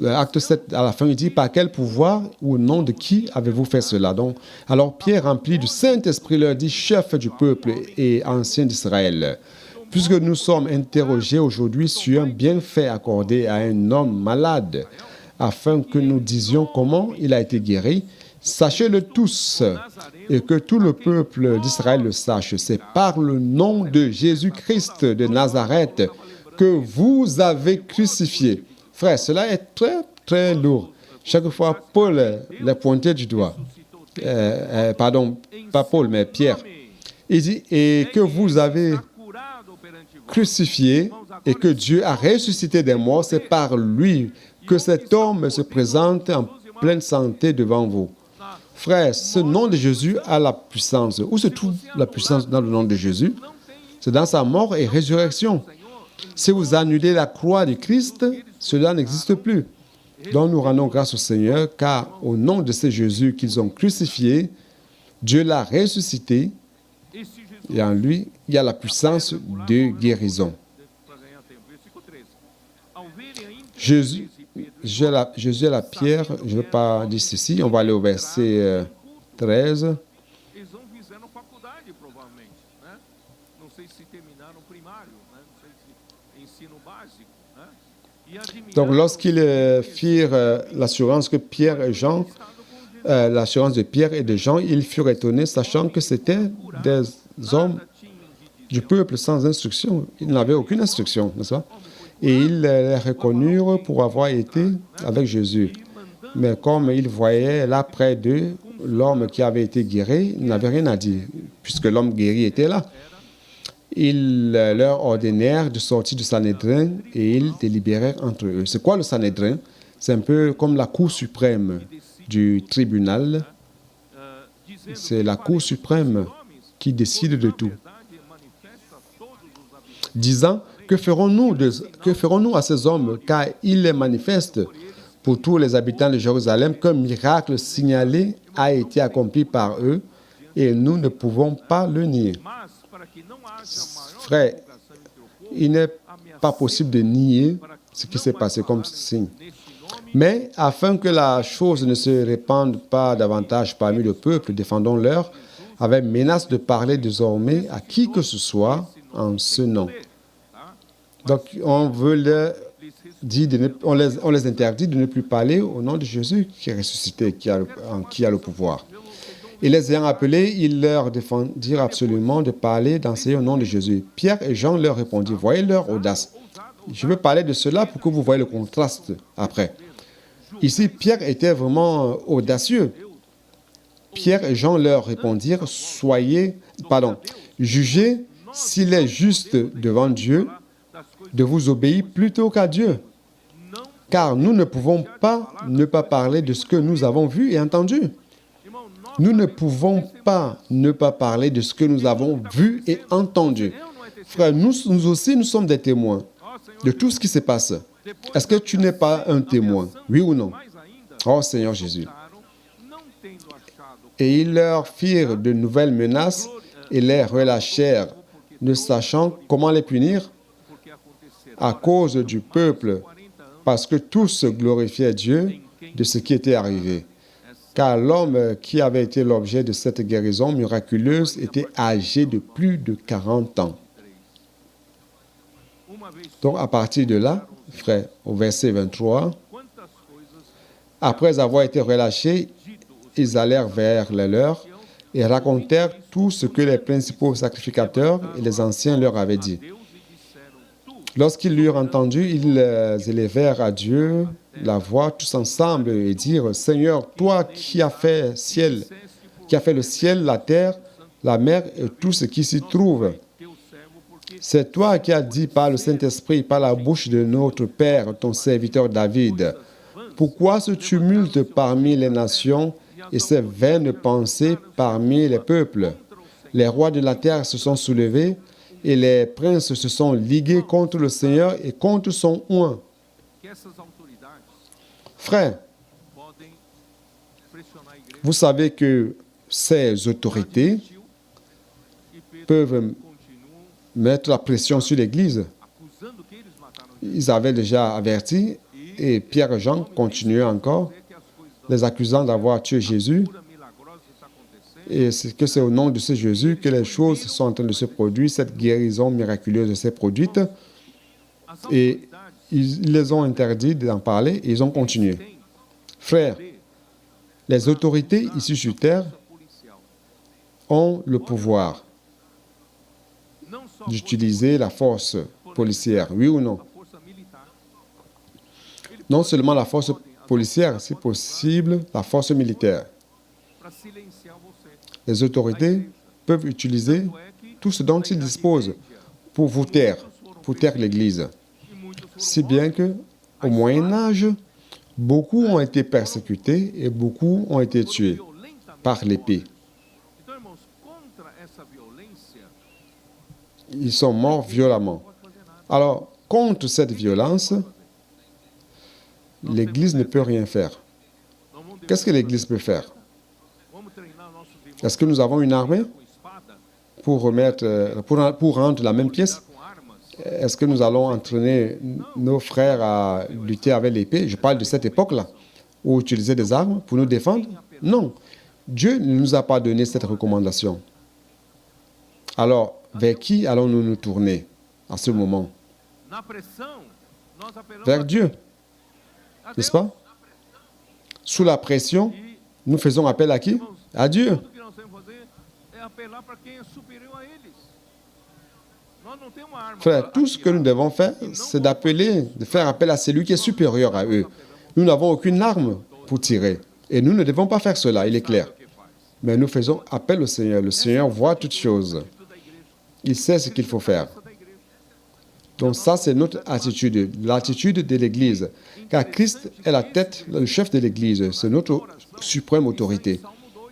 acte 7, à la fin, il dit, par quel pouvoir ou au nom de qui avez-vous fait cela? Donc, alors Pierre, rempli du Saint-Esprit, leur dit, chef du peuple et ancien d'Israël, puisque nous sommes interrogés aujourd'hui sur un bienfait accordé à un homme malade, afin que nous disions comment il a été guéri, sachez-le tous, et que tout le peuple d'Israël le sache. C'est par le nom de Jésus-Christ de Nazareth que vous avez crucifié. Frère, cela est très, très lourd. Chaque fois, Paul les pointait du doigt. Pardon, pas Paul, mais Pierre. Il dit, et que vous avez curado perante vós. crucifié et que Dieu a ressuscité des morts, c'est par lui que cet homme se présente en pleine santé devant vous. Frère, ce nom de Jésus a la puissance. Où se trouve la puissance dans le nom de Jésus? C'est dans sa mort et résurrection. Si vous annulez la croix du Christ, cela n'existe plus. Donc nous rendons grâce au Seigneur, car au nom de ce Jésus qu'ils ont crucifié, Dieu l'a ressuscité Esse Jesus, et en lui, il y a la puissance de guérison. para ganhar tempo, versículo 13. Ao verem a Jésus, intrepidez e Jésus et la pierre, je ne veux pas dire ceci, on va aller au verset 13. eles não fizeram faculdade, provavelmente, né? Não sei se terminaram o primário, né? Não sei se ensino básico, né? E Donc, admiraram lorsqu'ils firent l'assurance que Pierre et Jean, estado com Jesus. l'assurance de Pierre et de Jean, ils furent étonnés, sachant que c'était des hommes Nada tinham de du peuple sans instruction. Ils n'avaient aucune instruction, n'est-ce pas? Et ils les reconnurent pour avoir été avec Jésus. Mais comme ils voyaient là près d'eux l'homme qui avait été guéri, ils n'avaient rien à dire, puisque l'homme guéri était là. Ils leur ordonnèrent de sortir du Sanhédrin et ils délibérèrent entre eux. C'est quoi le Sanhédrin? C'est un peu comme la Cour suprême du tribunal. dizendo C'est la Cour suprême qui décide de tout. verdade manifesta a todos os habitantes Disant, que ferons-nous à ces hommes, car ils les manifestent pour tous les habitants de Jérusalem qu'un miracle signalé a été accompli par eux et nous ne pouvons pas le nier. mas para que não haja maior Frère, divulgação entre o povo, il n'est pas possible de nier ce qui s'est passé comme signe. nesse nome Mais afin que la chose ne se répande pas davantage parmi le peuple, défendons-leur avec menace de parler désormais à qui que ce soit en ce nom. Donc, on veut leur dire on les interdit de ne plus parler au nom de Jésus qui est ressuscité, qui a le pouvoir. Et les ayant appelés, ils leur défendirent absolument de parler, d'enseigner au nom de Jésus. Pierre et Jean leur répondirent, voyez leur audace. Je veux parler de cela pour que vous voyez le contraste après. Ici, Pierre était vraiment audacieux. Pierre et Jean leur répondirent, jugez s'il est juste devant Dieu de vous obéir plutôt qu'à Dieu. Car nous ne pouvons pas ne pas parler de ce que nous avons vu et entendu. Nous ne pouvons pas ne pas parler de ce que nous avons vu et entendu. Frère, nous aussi, nous sommes des témoins de tout ce qui se passe. Est-ce que tu n'es pas un témoin? Oui ou non? Oh Seigneur Jésus. não tendo achado Et ils leur firent de nouvelles menaces et les relâchèrent, ne sachant comment les punir porque acontecera à cause du peuple, 40 anos parce que tous glorifiaient Dieu de ce qui était arrivé. Car l'homme qui avait été l'objet de cette guérison miraculeuse était âgé de plus de 40 ans. uma vez Donc à partir de là, frère, au verset 23, quantas coisas après avoir été relâchés, ils allèrent vers les leurs et racontèrent tout ce que les principaux sacrificateurs et les anciens leur avaient dit. Deus e disseram tu Lorsqu'ils l'eurent entendu, ils élevèrent à Dieu la voix tous ensemble et dirent, Seigneur, toi qui as fait le ciel, la terre, la mer et tout ce qui s'y trouve, teu servo porque c'est toi qui as dit par le Saint-Esprit, par la bouche de notre Père, ton serviteur David. Pourquoi ce tumulte parmi les nations et ces vaines pensées parmi les peuples? Les rois de la terre se sont soulevés et les princes se sont ligués contre le Seigneur et contre son oint. que essas autoridades Frères, podem pressionar a igreja vous savez que ces autorités e Pedro peuvent continuam mettre la pression sur l'Église. acusando que eles mataram Ils avaient déjà averti et Pierre et Jean continuaient encore, é que as coisas les accusant d'avoir tué Jésus. cura milagrosa está acontecendo Et c'est que c'est au nom de ce Jésus que les choses sont en train de se produire, cette guérison miraculeuse s'est produite. as Et autoridades ils les ont interdit d'en parler et ils ont continué. têm Frères, les autorités ici sur terre força policial ont le pouvoir não só d'utiliser la force policière, oui ou non? a força militar Non seulement la force policière, si possible, la force militaire. para silenciar você. Les autorités peuvent utiliser Tanto é que tout ce dont ils disposent pour vous taire l'Église. e muitos foram Si bien que, au Moyen Âge, beaucoup ont été persécutés et beaucoup ont été tués violentamente par l'épée. Então, irmãos, contra essa violência, Ils sont morts violemment. não pode fazer nada. Alors, contre cette violence, l'Église ne peut rien faire. Nós vamos Qu'est-ce que l'Église peut faire? Vamos treinar nossos irmãos Est-ce que nous avons une armée com espada, pour rendre la même pièce? com armas. Est-ce que nous allons entraîner nos frères à lutter avec l'épée? Je parle de cette époque-là, où utiliser des armes pour nous défendre? Non. Dieu ne nous a pas donné cette recommandation. Alors, vers qui allons-nous nous tourner à ce moment? Na pressão, nós apelamos Vers Dieu, a n'est-ce Deus. pas? Sous la pression, E nous faisons appel à qui? À Dieu. tudo que nós temos que fazer é apelar para quem é superior a eles. Nós não temos uma arma Frère, para tout ce que nous devons faire, c'est d'appeler, de faire appel à celui qui est supérieur à eux. Nous n'avons aucune arme pour tirer. Et nous ne devons pas faire cela, il est clair. o que faz. Mais nous faisons appel au Seigneur. Le Seigneur voit toutes choses. Tudo da igreja. Il sait ce qu'il faut faire. Essa da igreja. Donc ça, c'est notre attitude, l'attitude de l'Église. Car Christ est la tête, le chef de l'Église. C'est notre suprême autorité. Salmo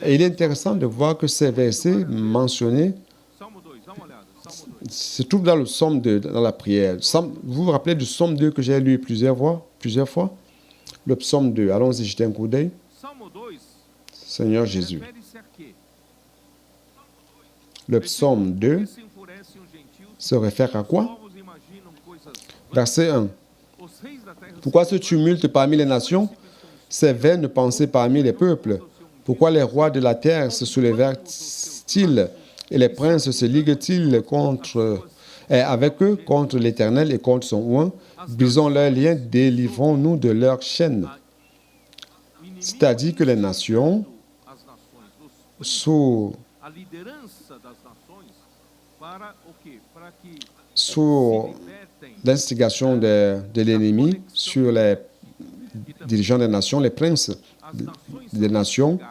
2. Et il est intéressant de voir que ces versets mentionnés Salmo 2, dá uma olhada. Salmo 2. se trouvent dans le psaume 2, dans la prière. Vous vous rappelez du psaume 2 que j'ai lu plusieurs fois? Le psaume 2. Allons-y, jetez un coup d'œil. Salmo 2 Seigneur Jésus. refere-se a quê? Le psaume 2 Que se enfurece os gentios, se réfère à os quoi? povos imaginam coisas vãs. Verset 1. Os reis da terra Pourquoi ce tumulte parmi les nations? Ces vaines pensées parmi les peuples? Pourquoi les rois de la terre se soulèvent-ils et les princes se liguent-ils avec eux contre l'Éternel et contre son oint? Brisons leurs liens, délivrons-nous de leurs chaînes. C'est-à-dire que les nations, as nações, sous, a liderança das nações, para o quê? Para que sous libertem l'instigation de l'ennemi, sur les dirigeants des nations, les princes as nações des nations, ligadas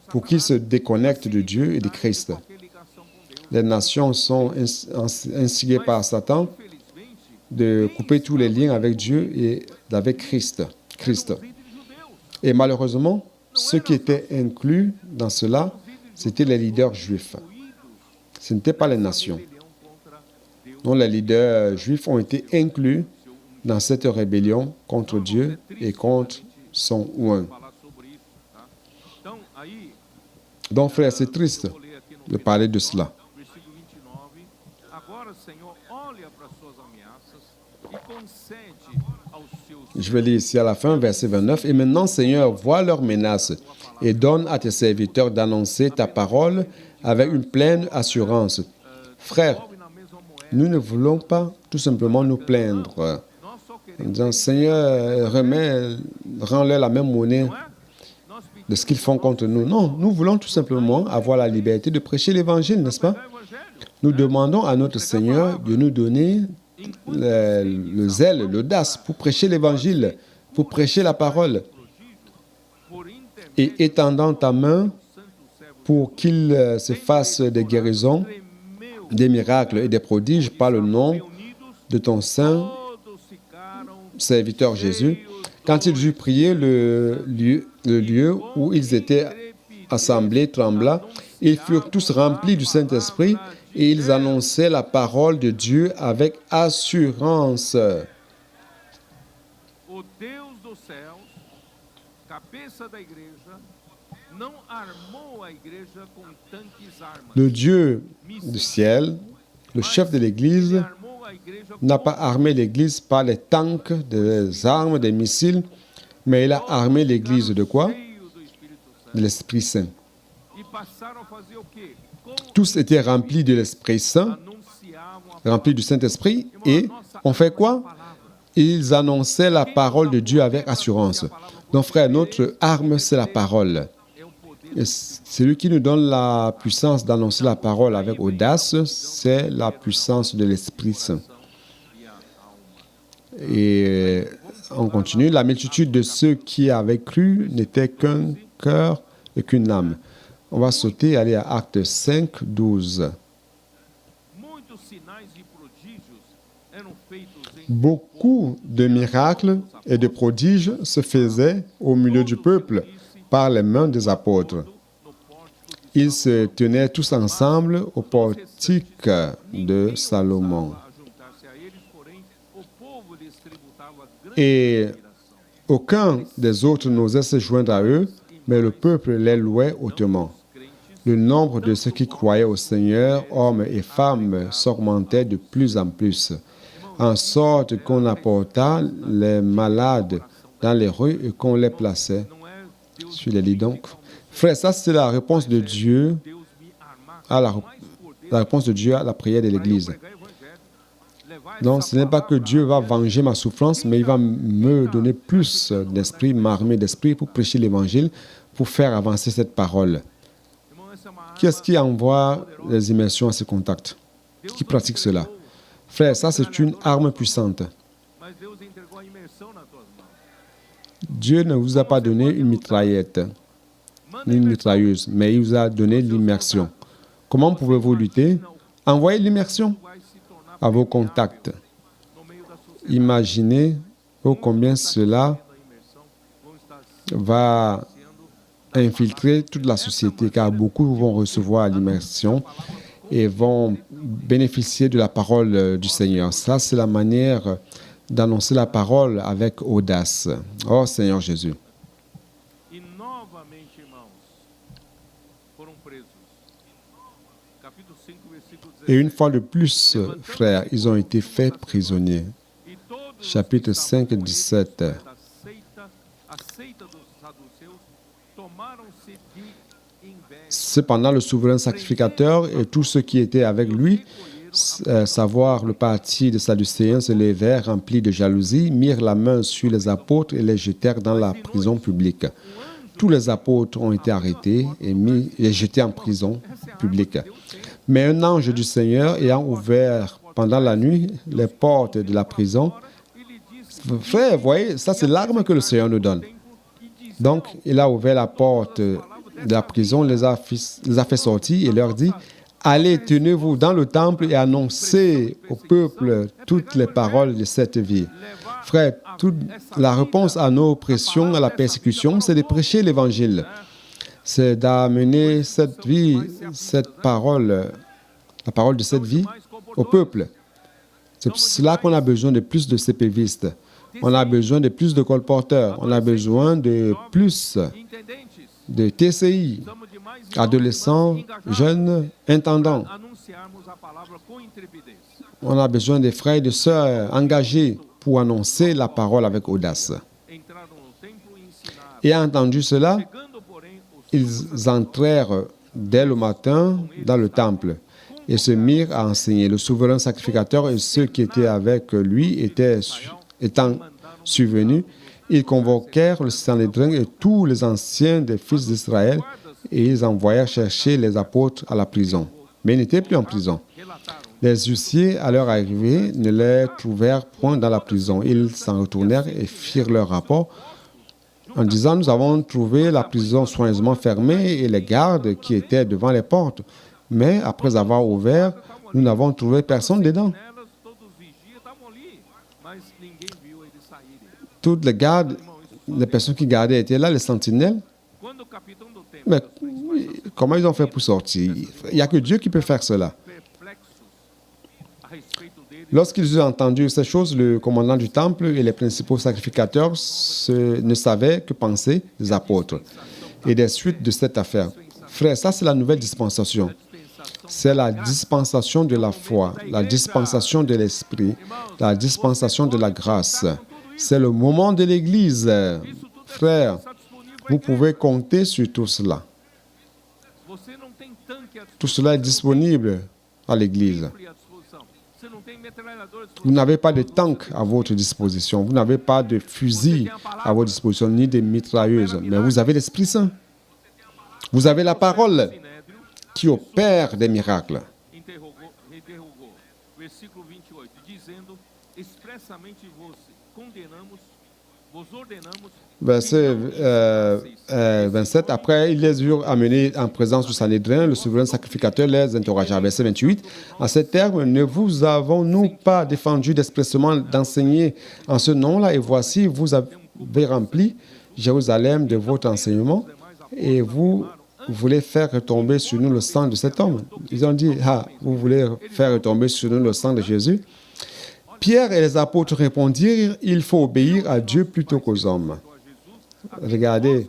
por pour qu'ils se déconnectent de Dieu et de Christ. qualquer ligação com Deus. Les nations sont instigées par Satan Infelizmente, de couper tous les liens avec Dieu et avec Christ. líderes judeus. Et malheureusement, ceux qui étaient inclus dans cela, c'étaient les leaders juifs. Ce n'étaient pas les nations. Rebelião contra Deus. Donc les leaders juifs ont été inclus dans cette rébellion contre Dieu et contre son oint. Falar sobre isso, tá? Então, aí, Donc frère, c'est triste vou ler aqui no de parler de cela. versículo 29. Agora, Senhor, olha para as suas ameaças e concede aos seus Je vais lire ici à la fin, verset 29. Et maintenant, Seigneur, vois leurs menaces et donne à tes serviteurs d'annoncer ta parole avec une pleine assurance. Frères, envolve na mesma moeda. nous ne voulons pas tout simplement nous plaindre Nós só en queremos, disant, Seigneur, rends-leur la même monnaie não é? Nós de ce qu'ils font contre nous. Non, nous voulons tout simplement avoir la liberté de prêcher l'Évangile, n'est-ce pas? pedimos o evangelho. Nous demandons à notre Seigneur de nous donner le zèle, l'audace pour prêcher l'Évangile, pour prêcher la parole, Por intermédio et étendant ta main do santo servo pour qu'il se fasse des guérisons, tremeu, des miracles et des prodiges par le nom unidos, de ton saint todos ficaram serviteur Jésus. Quand ils eurent prié, le lieu où ils étaient assemblés trembla. Ils furent tous remplis du Saint-Esprit et ils annonçaient la parole de Dieu avec assurance. o Deus dos céus, cabeça da igreja, não armou a igreja com tanques armas. Le Dieu du ciel, le chef de l'Église, Armou a igreja n'a pas armé l'Église par les tanks, des armes, des missiles, mais il a armé l'Église de quoi? cheio do Espírito Santo. De l'Esprit Saint. E passaram a fazer o quê? Tous étaient remplis de l'Esprit Saint, Anunciavam a remplis du Saint-Esprit, et on fait quoi? Ils annonçaient la parole de Dieu avec assurance. Donc frère, notre arme, c'est la parole. é o poder. Et celui qui nous donne la puissance d'annoncer la parole avec audace, c'est la puissance de l'Esprit Saint. Et on continue. La multitude de ceux qui avaient cru n'était qu'un cœur et qu'une âme. On va sauter, aller à Acte 5, 12. Muitos sinais e prodígios eram feitos em Beaucoup de miracles et de prodiges se faisaient au milieu du peuple par les mains des apôtres. no pórtico de Ils se tenaient tous ensemble au portique de Salomon. a juntar-se a eles, porém o povo lhes tributava grande Et admiração. aucun des autres n'osait se joindre à eux, mais le peuple les louait hautement. le nombre de ceux qui croyaient au Seigneur, hommes et femmes, s'augmentait de plus en plus, en sorte qu'on apporta les malades dans les rues et qu'on les plaçait sur les lits. Donc, frère, ça c'est la réponse de Dieu à la réponse de Dieu à la prière de l'Église. Donc, ce n'est pas que Dieu va venger ma souffrance, mais il va me donner plus d'esprit, m'armer d'esprit pour prêcher l'Évangile, pour faire avancer cette parole. Qui est-ce qui envoie les immersions à ses contacts? Qui pratique cela? Frère, ça c'est une arme puissante. Dieu ne vous a pas donné une mitraillette, ni une mitrailleuse, mais il vous a donné l'immersion. Comment pouvez-vous lutter? Envoyez l'immersion à vos contacts. Imaginez combien cela va infiltrer toute la société, car beaucoup vont recevoir l'immersion et vont bénéficier de la parole du Seigneur. Ça, c'est la manière d'annoncer la parole avec audace. Oh Seigneur Jésus. Et une fois de plus, frères, ils ont été faits prisonniers. Chapitre 5, 17. Cependant, le souverain sacrificateur et tous ceux qui étaient avec lui, savoir le parti des Sadducéens, se levèrent remplis de jalousie, mirent la main sur les apôtres et les jetèrent dans la prison publique. Tous les apôtres ont été arrêtés et jetés en prison publique. Mais un ange du Seigneur ayant ouvert pendant la nuit les portes de la prison, frère, vous voyez, ça c'est l'arme que le Seigneur nous donne. Donc, il a ouvert la porte de la prison, les a fait sortir et leur dit, allez, tenez-vous dans le temple et annoncez au peuple toutes les paroles de cette vie. Frère, la réponse à nos pressions, à la persécution, c'est de prêcher l'Évangile. C'est d'amener cette vie, cette parole, la parole de cette vie au peuple. C'est pour cela qu'on a besoin de plus de CPVistes. On a besoin de plus de colporteurs. On a besoin de plus de TCI, adolescents, jeunes, intendants. On a besoin des frères et de sœurs engagés pour annoncer la parole avec audace. Et entendu cela, ils entrèrent dès le matin dans le temple et se mirent à enseigner. Le souverain sacrificateur et ceux qui étaient avec lui étant survenus, ils convoquèrent le Sanhédrin et tous les anciens des fils d'Israël et ils envoyèrent chercher les apôtres à la prison. Mais ils n'étaient plus en prison. Les huissiers, à leur arrivée, ne les trouvèrent point dans la prison. Ils s'en retournèrent et firent leur rapport en disant, nous avons trouvé la prison soigneusement fermée et les gardes qui étaient devant les portes. Mais après avoir ouvert, nous n'avons trouvé personne dedans. Toutes les gardes, les personnes qui gardaient étaient là, les sentinelles. Mais comment ils ont fait pour sortir? Il n'y a que Dieu qui peut faire cela. Lorsqu'ils ont entendu ces choses, le commandant du temple et les principaux sacrificateurs ne savaient que penser des apôtres et des suites de cette affaire. Frère, ça c'est la nouvelle dispensation. C'est la dispensation de la foi, la dispensation de l'esprit, la dispensation de la grâce. C'est le moment de l'Église. Frère, vous pouvez compter sur tout cela. Tout cela est disponible à l'Église. Vous n'avez pas de tank à votre disposition, vous n'avez pas de fusil à votre disposition, ni de mitrailleuses, mais vous avez l'Esprit Saint. Vous avez la parole qui opère des miracles. Verset 27, après, ils les eurent amenés en présence du Sanhédrin, le souverain sacrificateur les interrogea. Verset 28, en ces termes, ne vous avons-nous pas défendu expressément d'enseigner en ce nom-là, et voici, vous avez rempli Jérusalem de votre enseignement, et vous voulez faire retomber sur nous le sang de cet homme. Ils ont dit, vous voulez faire retomber sur nous le sang de Jésus? Pierre et les apôtres répondirent, il faut obéir à Dieu plutôt qu'aux hommes. Regardez,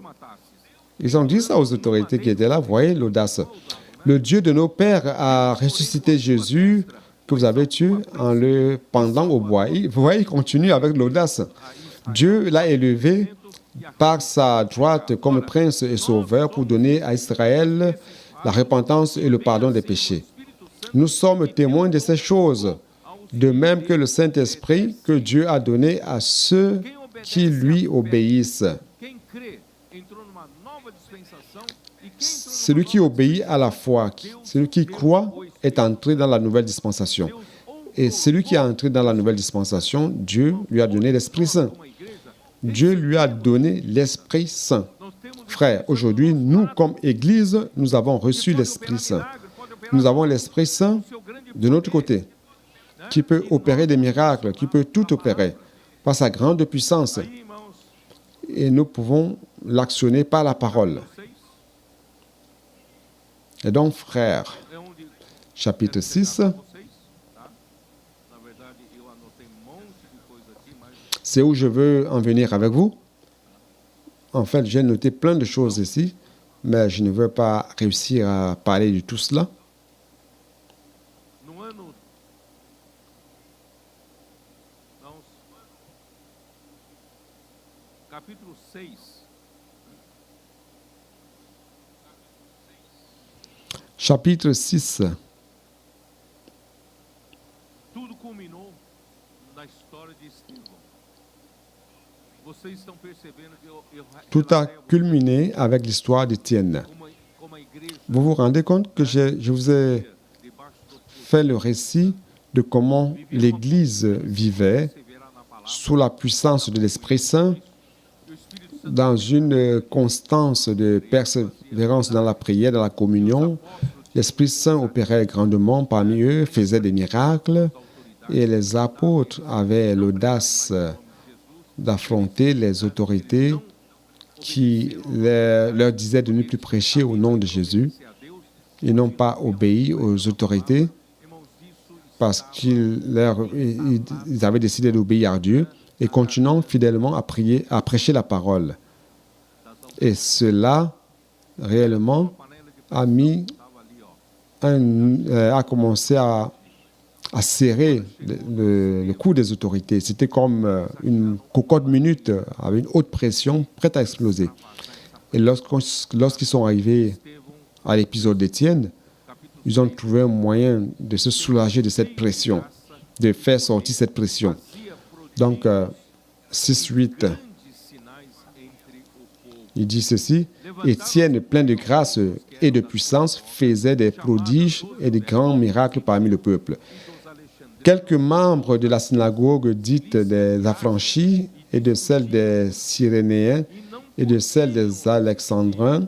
Ils ont dit ça aux autorités qui étaient là. Vous voyez l'audace. Le Dieu de nos pères a ressuscité Jésus que vous avez tué en le pendant au bois. Vous voyez, il continue avec l'audace. Dieu l'a élevé par sa droite comme prince et sauveur pour donner à Israël la repentance et le pardon des péchés. Nous sommes témoins de ces choses, de même que le Saint-Esprit que Dieu a donné à ceux qui lui obéissent. Celui qui obéit à la foi, celui qui croit, est entré dans la nouvelle dispensation. Et celui qui est entré dans la nouvelle dispensation, Dieu lui a donné l'Esprit Saint. Dieu lui a donné l'Esprit Saint. Frères, aujourd'hui, nous, comme Église, nous avons reçu l'Esprit Saint. Nous avons l'Esprit Saint de notre côté, qui peut opérer des miracles, qui peut tout opérer par sa grande puissance. Et nous pouvons l'actionner par la parole. Et donc, frères, chapitre 6, c'est où je veux en venir avec vous. En fait, j'ai noté plein de choses ici, mais je ne veux pas réussir à parler de tout cela. Chapitre 6. Tout a culminé avec l'histoire d'Étienne. Vous vous rendez compte que je vous ai fait le récit de comment l'Église vivait sous la puissance de l'Esprit Saint, dans une constance de persévérance dans la prière, dans la communion. L'Esprit Saint opérait grandement parmi eux, faisait des miracles, et les apôtres avaient l'audace d'affronter les autorités qui leur disaient de ne plus prêcher au nom de Jésus. Ils n'ont pas obéi aux autorités parce qu'ils avaient décidé d'obéir à Dieu et continuant fidèlement à prier, à prêcher la parole. Et cela, réellement, a commencé à serrer le cou des autorités. C'était comme une cocotte minute avec une haute pression prête à exploser. Et lorsqu'ils sont arrivés à l'épisode d'Étienne, ils ont trouvé un moyen de se soulager de cette pression, de faire sortir cette pression. Donc, 6-8, il dit ceci, « Étienne, plein de grâce et de puissance, faisait des prodiges et des grands miracles parmi le peuple. » Quelques membres de la synagogue dite des affranchis et de celle des Cyrénéens et de celle des Alexandrins,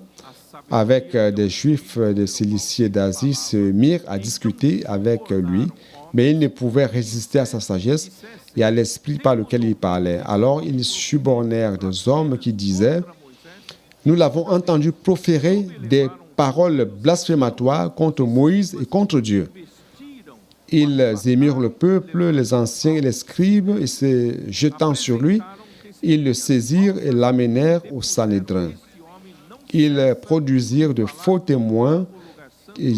avec des Juifs de Cilicie et d'Asie, se mirent à discuter avec lui, mais ils ne pouvaient résister à sa sagesse et à l'esprit par lequel il parlait. Alors ils subornèrent des hommes qui disaient, « Nous l'avons entendu proférer des paroles blasphématoires contre Moïse et contre Dieu. » Ils émirent le peuple, les anciens et les scribes, et se jetant sur lui, ils le saisirent et l'amenèrent au Sanhédrin. Ils produisirent de faux témoins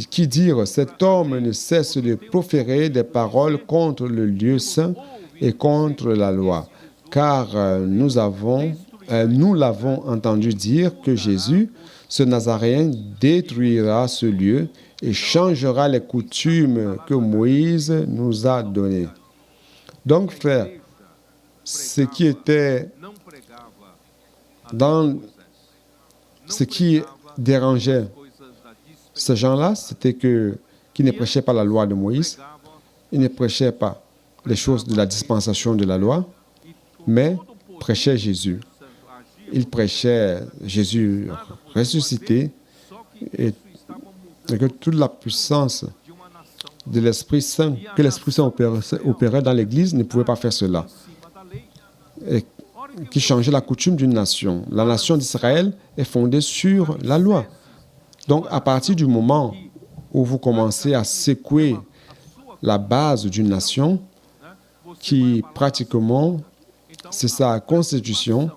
qui dirent « Cet homme ne cesse de proférer des paroles contre le lieu saint et contre la loi, car nous l'avons entendu dire que Jésus, ce Nazaréen, détruira ce lieu et changera les coutumes que Moïse nous a données. » Donc, frère, ce qui dérangeait ces gens-là, c'était qu'ils ne prêchaient pas la loi de Moïse, ils ne prêchaient pas les choses de la dispensation de la loi, mais prêchaient Jésus. Ils prêchaient Jésus ressuscité et que toute la puissance de l'Esprit Saint, que l'Esprit Saint opérait dans l'Église, ne pouvait pas faire cela. Et qui changeait la coutume d'une nation. La nation d'Israël est fondée sur la loi. Donc, à partir du moment où vous commencez à secouer la base d'une nation, qui pratiquement, c'est sa constitution,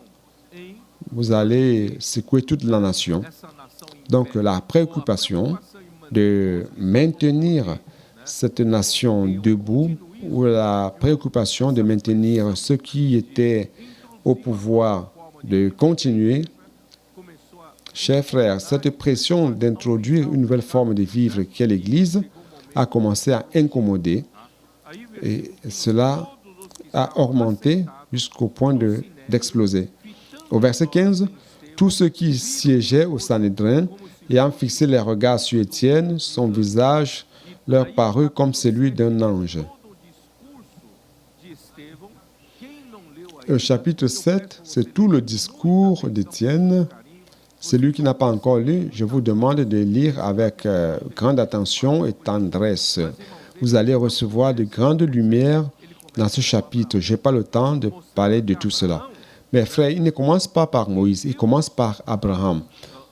vous allez secouer toute la nation. Donc la préoccupation de maintenir cette nation debout, ou la préoccupation de maintenir ceux qui étaient au pouvoir de continuer. Chers frères, cette pression d'introduire une nouvelle forme de vivre qu'est l'Église a commencé à incommoder et cela a augmenté jusqu'au point d'exploser. Au verset 15, tous ceux qui siégeaient au Sanhédrin, ayant fixé les regards sur Étienne, son visage leur parut comme celui d'un ange. Au chapitre 7, c'est tout le discours d'Étienne. Celui qui n'a pas encore lu, je vous demande de lire avec grande attention et tendresse. Vous allez recevoir de grandes lumières dans ce chapitre. Je n'ai pas le temps de parler de tout cela. Mais frère, il ne commence pas par Moïse, il commence par Abraham,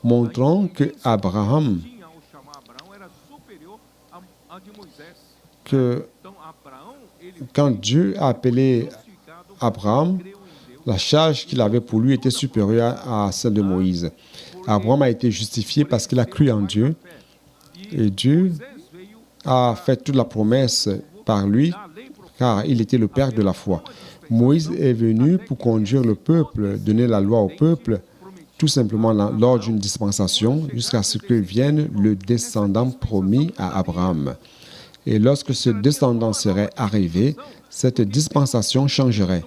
montrant que Abraham, quand Dieu a appelé Abraham, la charge qu'il avait pour lui était supérieure à celle de Moïse. Abraham a été justifié parce qu'il a cru en Dieu et Dieu a fait toute la promesse par lui car il était le père de la foi. Moïse est venu pour conduire le peuple, donner la loi au peuple, tout simplement lors d'une dispensation jusqu'à ce que vienne le descendant promis à Abraham. Et lorsque ce descendant serait arrivé, cette dispensation changerait.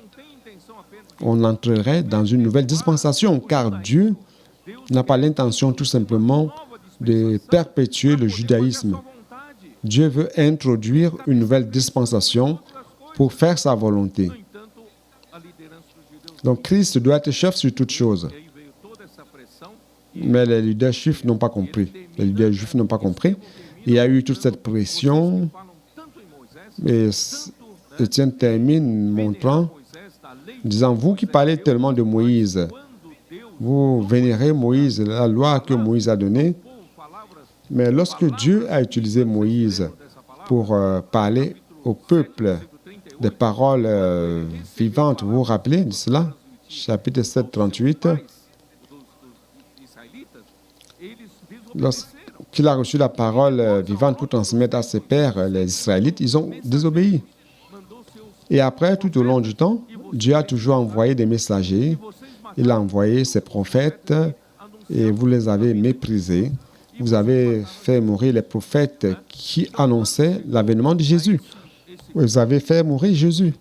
On entrerait dans une nouvelle dispensation, car Dieu n'a pas l'intention tout simplement de perpétuer le judaïsme. Dieu veut introduire une nouvelle dispensation pour faire sa volonté. Donc Christ doit être chef sur toutes choses. Mais les leaders juifs n'ont pas compris. Les leaders juifs n'ont pas compris. Il y a eu toute cette pression. Et Étienne termine montrant, disant, vous qui parlez tellement de Moïse, vous vénérez Moïse, la loi que Moïse a donnée, mais lorsque Dieu a utilisé Moïse pour parler au peuple des paroles vivantes, vous vous rappelez de cela? Chapitre 7, 38. Lorsqu'il a reçu la parole vivante pour transmettre à ses pères, les Israélites, ils ont désobéi. Et après, tout au long du temps, Dieu a toujours envoyé des messagers. Il a envoyé ses prophètes et vous les avez méprisés. Vous avez fait mourir les prophètes qui annonçaient l'avènement de Jésus. Vous avez fait mourir Jésus.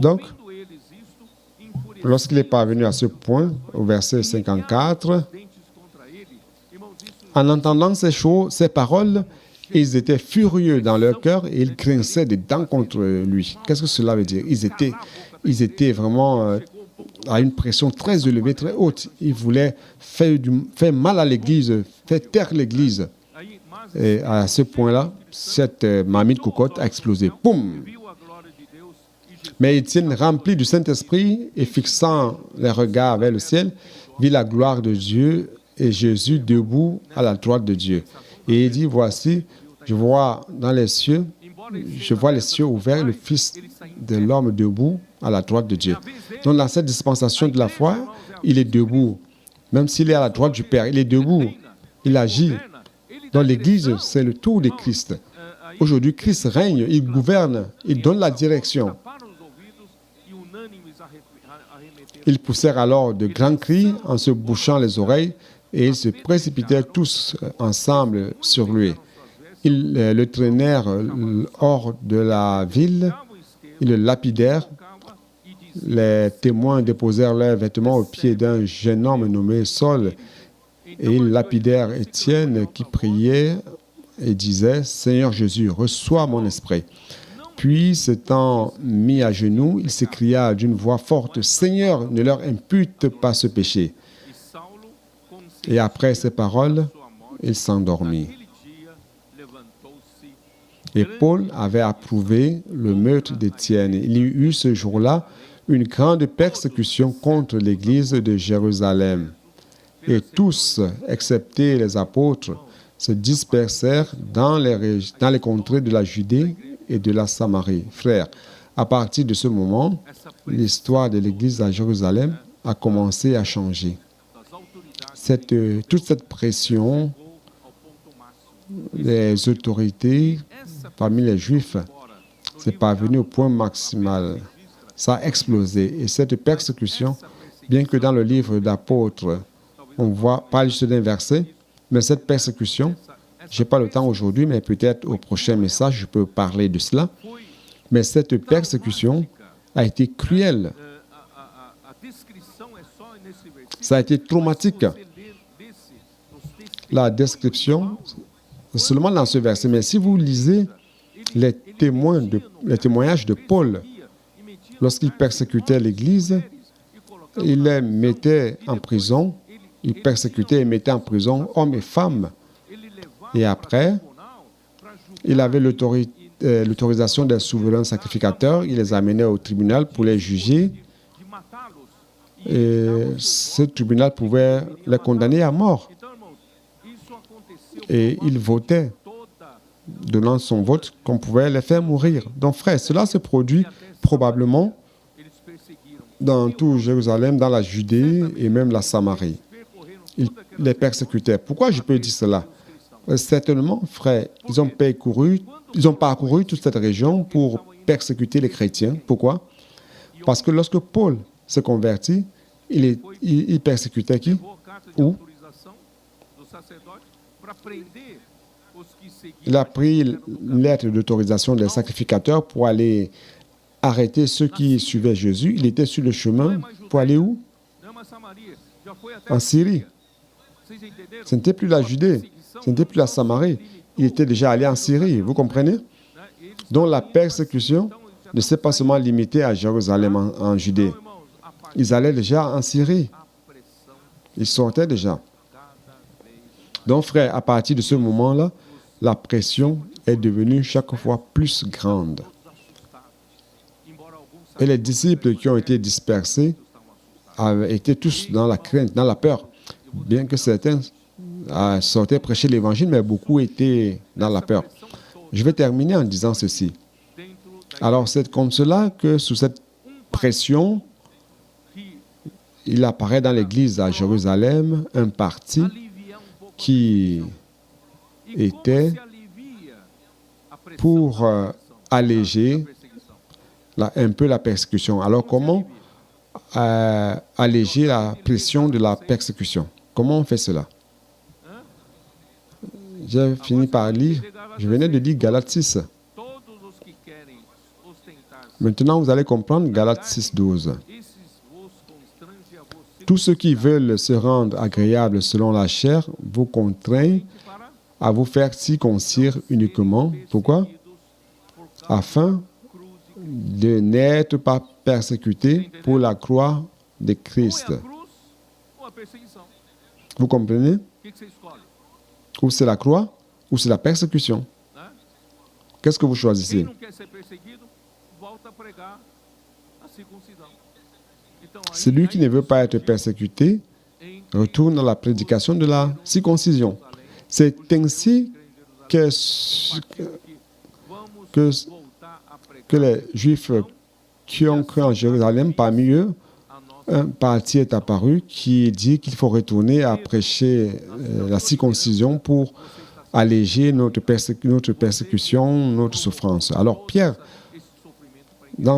Donc, lorsqu'il est parvenu à ce point, au verset 54, en entendant ces paroles, ils étaient furieux dans leur cœur et ils grinçaient des dents contre lui. Qu'est-ce que cela veut dire? Ils étaient vraiment à une pression très élevée, très haute. Ils voulaient faire mal à l'Église, faire taire l'Église. Et à ce point-là, cette marmite cocotte a explosé. Poum! Mais Étienne, rempli du Saint-Esprit et fixant les regards vers le ciel, vit la gloire de Dieu et Jésus debout à la droite de Dieu. Et il dit, voici, je vois les cieux ouverts, le Fils de l'homme debout à la droite de Dieu. Donc dans cette dispensation de la foi, il est debout. Même s'il est à la droite du Père, il est debout. Il agit. Dans l'Église, c'est le tour de Christ. Aujourd'hui, Christ règne, il gouverne, il donne la direction. Ils poussèrent alors de grands cris en se bouchant les oreilles et ils se précipitèrent tous ensemble sur lui. Ils le traînèrent hors de la ville, ils le lapidèrent. Les témoins déposèrent leurs vêtements aux pieds d'un jeune homme nommé Saul et ils lapidèrent Étienne qui priait et disait « Seigneur Jésus, reçois mon esprit ». Puis, s'étant mis à genoux, il s'écria d'une voix forte « Seigneur, ne leur impute pas ce péché ». Et après ces paroles, il s'endormit. Et Paul avait approuvé le meurtre d'Étienne. Il y eut ce jour-là une grande persécution contre l'Église de Jérusalem. Et tous, excepté les apôtres, se dispersèrent dans les contrées de la Judée et de la Samarie. Frères, à partir de ce moment, l'histoire de l'Église à Jérusalem a commencé à changer. Toute cette pression des autorités parmi les Juifs, c'est parvenu au point maximal. Ça a explosé. Et cette persécution, bien que dans le livre d'Apôtres, on voit pas juste d'un verset, mais cette persécution, je n'ai pas le temps aujourd'hui, mais peut-être au prochain message, je peux parler de cela. Mais cette persécution a été cruelle. Ça a été traumatique. La description, seulement dans ce verset. Mais si vous lisez les témoignages de Paul, lorsqu'il persécutait l'Église, il les mettait en prison, il persécutait et mettait en prison hommes et femmes. Et après, il avait l'autorisation des souverains sacrificateurs, il les amenait au tribunal pour les juger. Et ce tribunal pouvait les condamner à mort. Et il votait, donnant son vote, qu'on pouvait les faire mourir. Donc, frère, cela se produit probablement dans tout Jérusalem, dans la Judée et même la Samarie. Ils les persécutaient. Pourquoi je peux dire cela? Certainement, frère, ils ont parcouru toute cette région pour persécuter les chrétiens. Pourquoi? Parce que lorsque Paul se convertit, il persécutait qui? Où? Il a pris une lettre d'autorisation des sacrificateurs pour aller arrêter ceux qui suivaient Jésus. Il était sur le chemin pour aller où? En Syrie. Ce n'était plus la Judée, ce n'était plus la Samarie. Il était déjà allé en Syrie, vous comprenez? Donc la persécution ne s'est pas seulement limitée à Jérusalem en Judée. Ils allaient déjà en Syrie. Ils sortaient déjà. Donc, frère, à partir de ce moment-là, la pression est devenue chaque fois plus grande. Et les disciples qui ont été dispersés avaient été tous dans la crainte, dans la peur. Bien que certains sortaient prêcher l'Évangile, mais beaucoup étaient dans la peur. Je vais terminer en disant ceci. Alors, c'est comme cela que sous cette pression, il apparaît dans l'Église à Jérusalem un parti qui était pour alléger un peu la persécution. Alors, comment alléger la pression de la persécution? Comment on fait cela? J'ai fini par lire, je venais de lire Galates 6. Maintenant, vous allez comprendre Galates 6, 12. Tous ceux qui veulent se rendre agréables selon la chair vous contraignent à vous faire circoncire uniquement. Pourquoi? Afin de n'être pas persécutés pour la croix de Christ. Vous comprenez? Ou c'est la croix, ou c'est la persécution. Qu'est-ce que vous choisissez? Celui qui ne veut pas être persécuté retourne à la prédication de la circoncision. C'est ainsi que les Juifs qui ont cru en Jérusalem, parmi eux, un parti est apparu qui dit qu'il faut retourner à prêcher la circoncision pour alléger notre persécution, notre souffrance. Alors Pierre,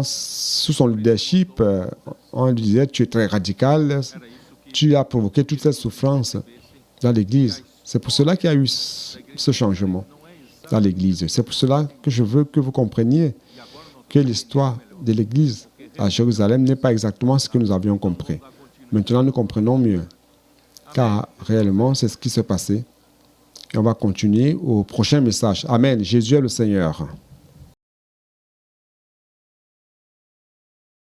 sous son leadership, on lui disait, tu es très radical, tu as provoqué toute cette souffrance dans l'Église. C'est pour cela qu'il y a eu ce changement dans l'Église. C'est pour cela que je veux que vous compreniez que l'histoire de l'Église à Jérusalem n'est pas exactement ce que nous avions compris. Maintenant, nous comprenons mieux, car réellement, c'est ce qui s'est passé. Et on va continuer au prochain message. Amen. Jésus est le Seigneur.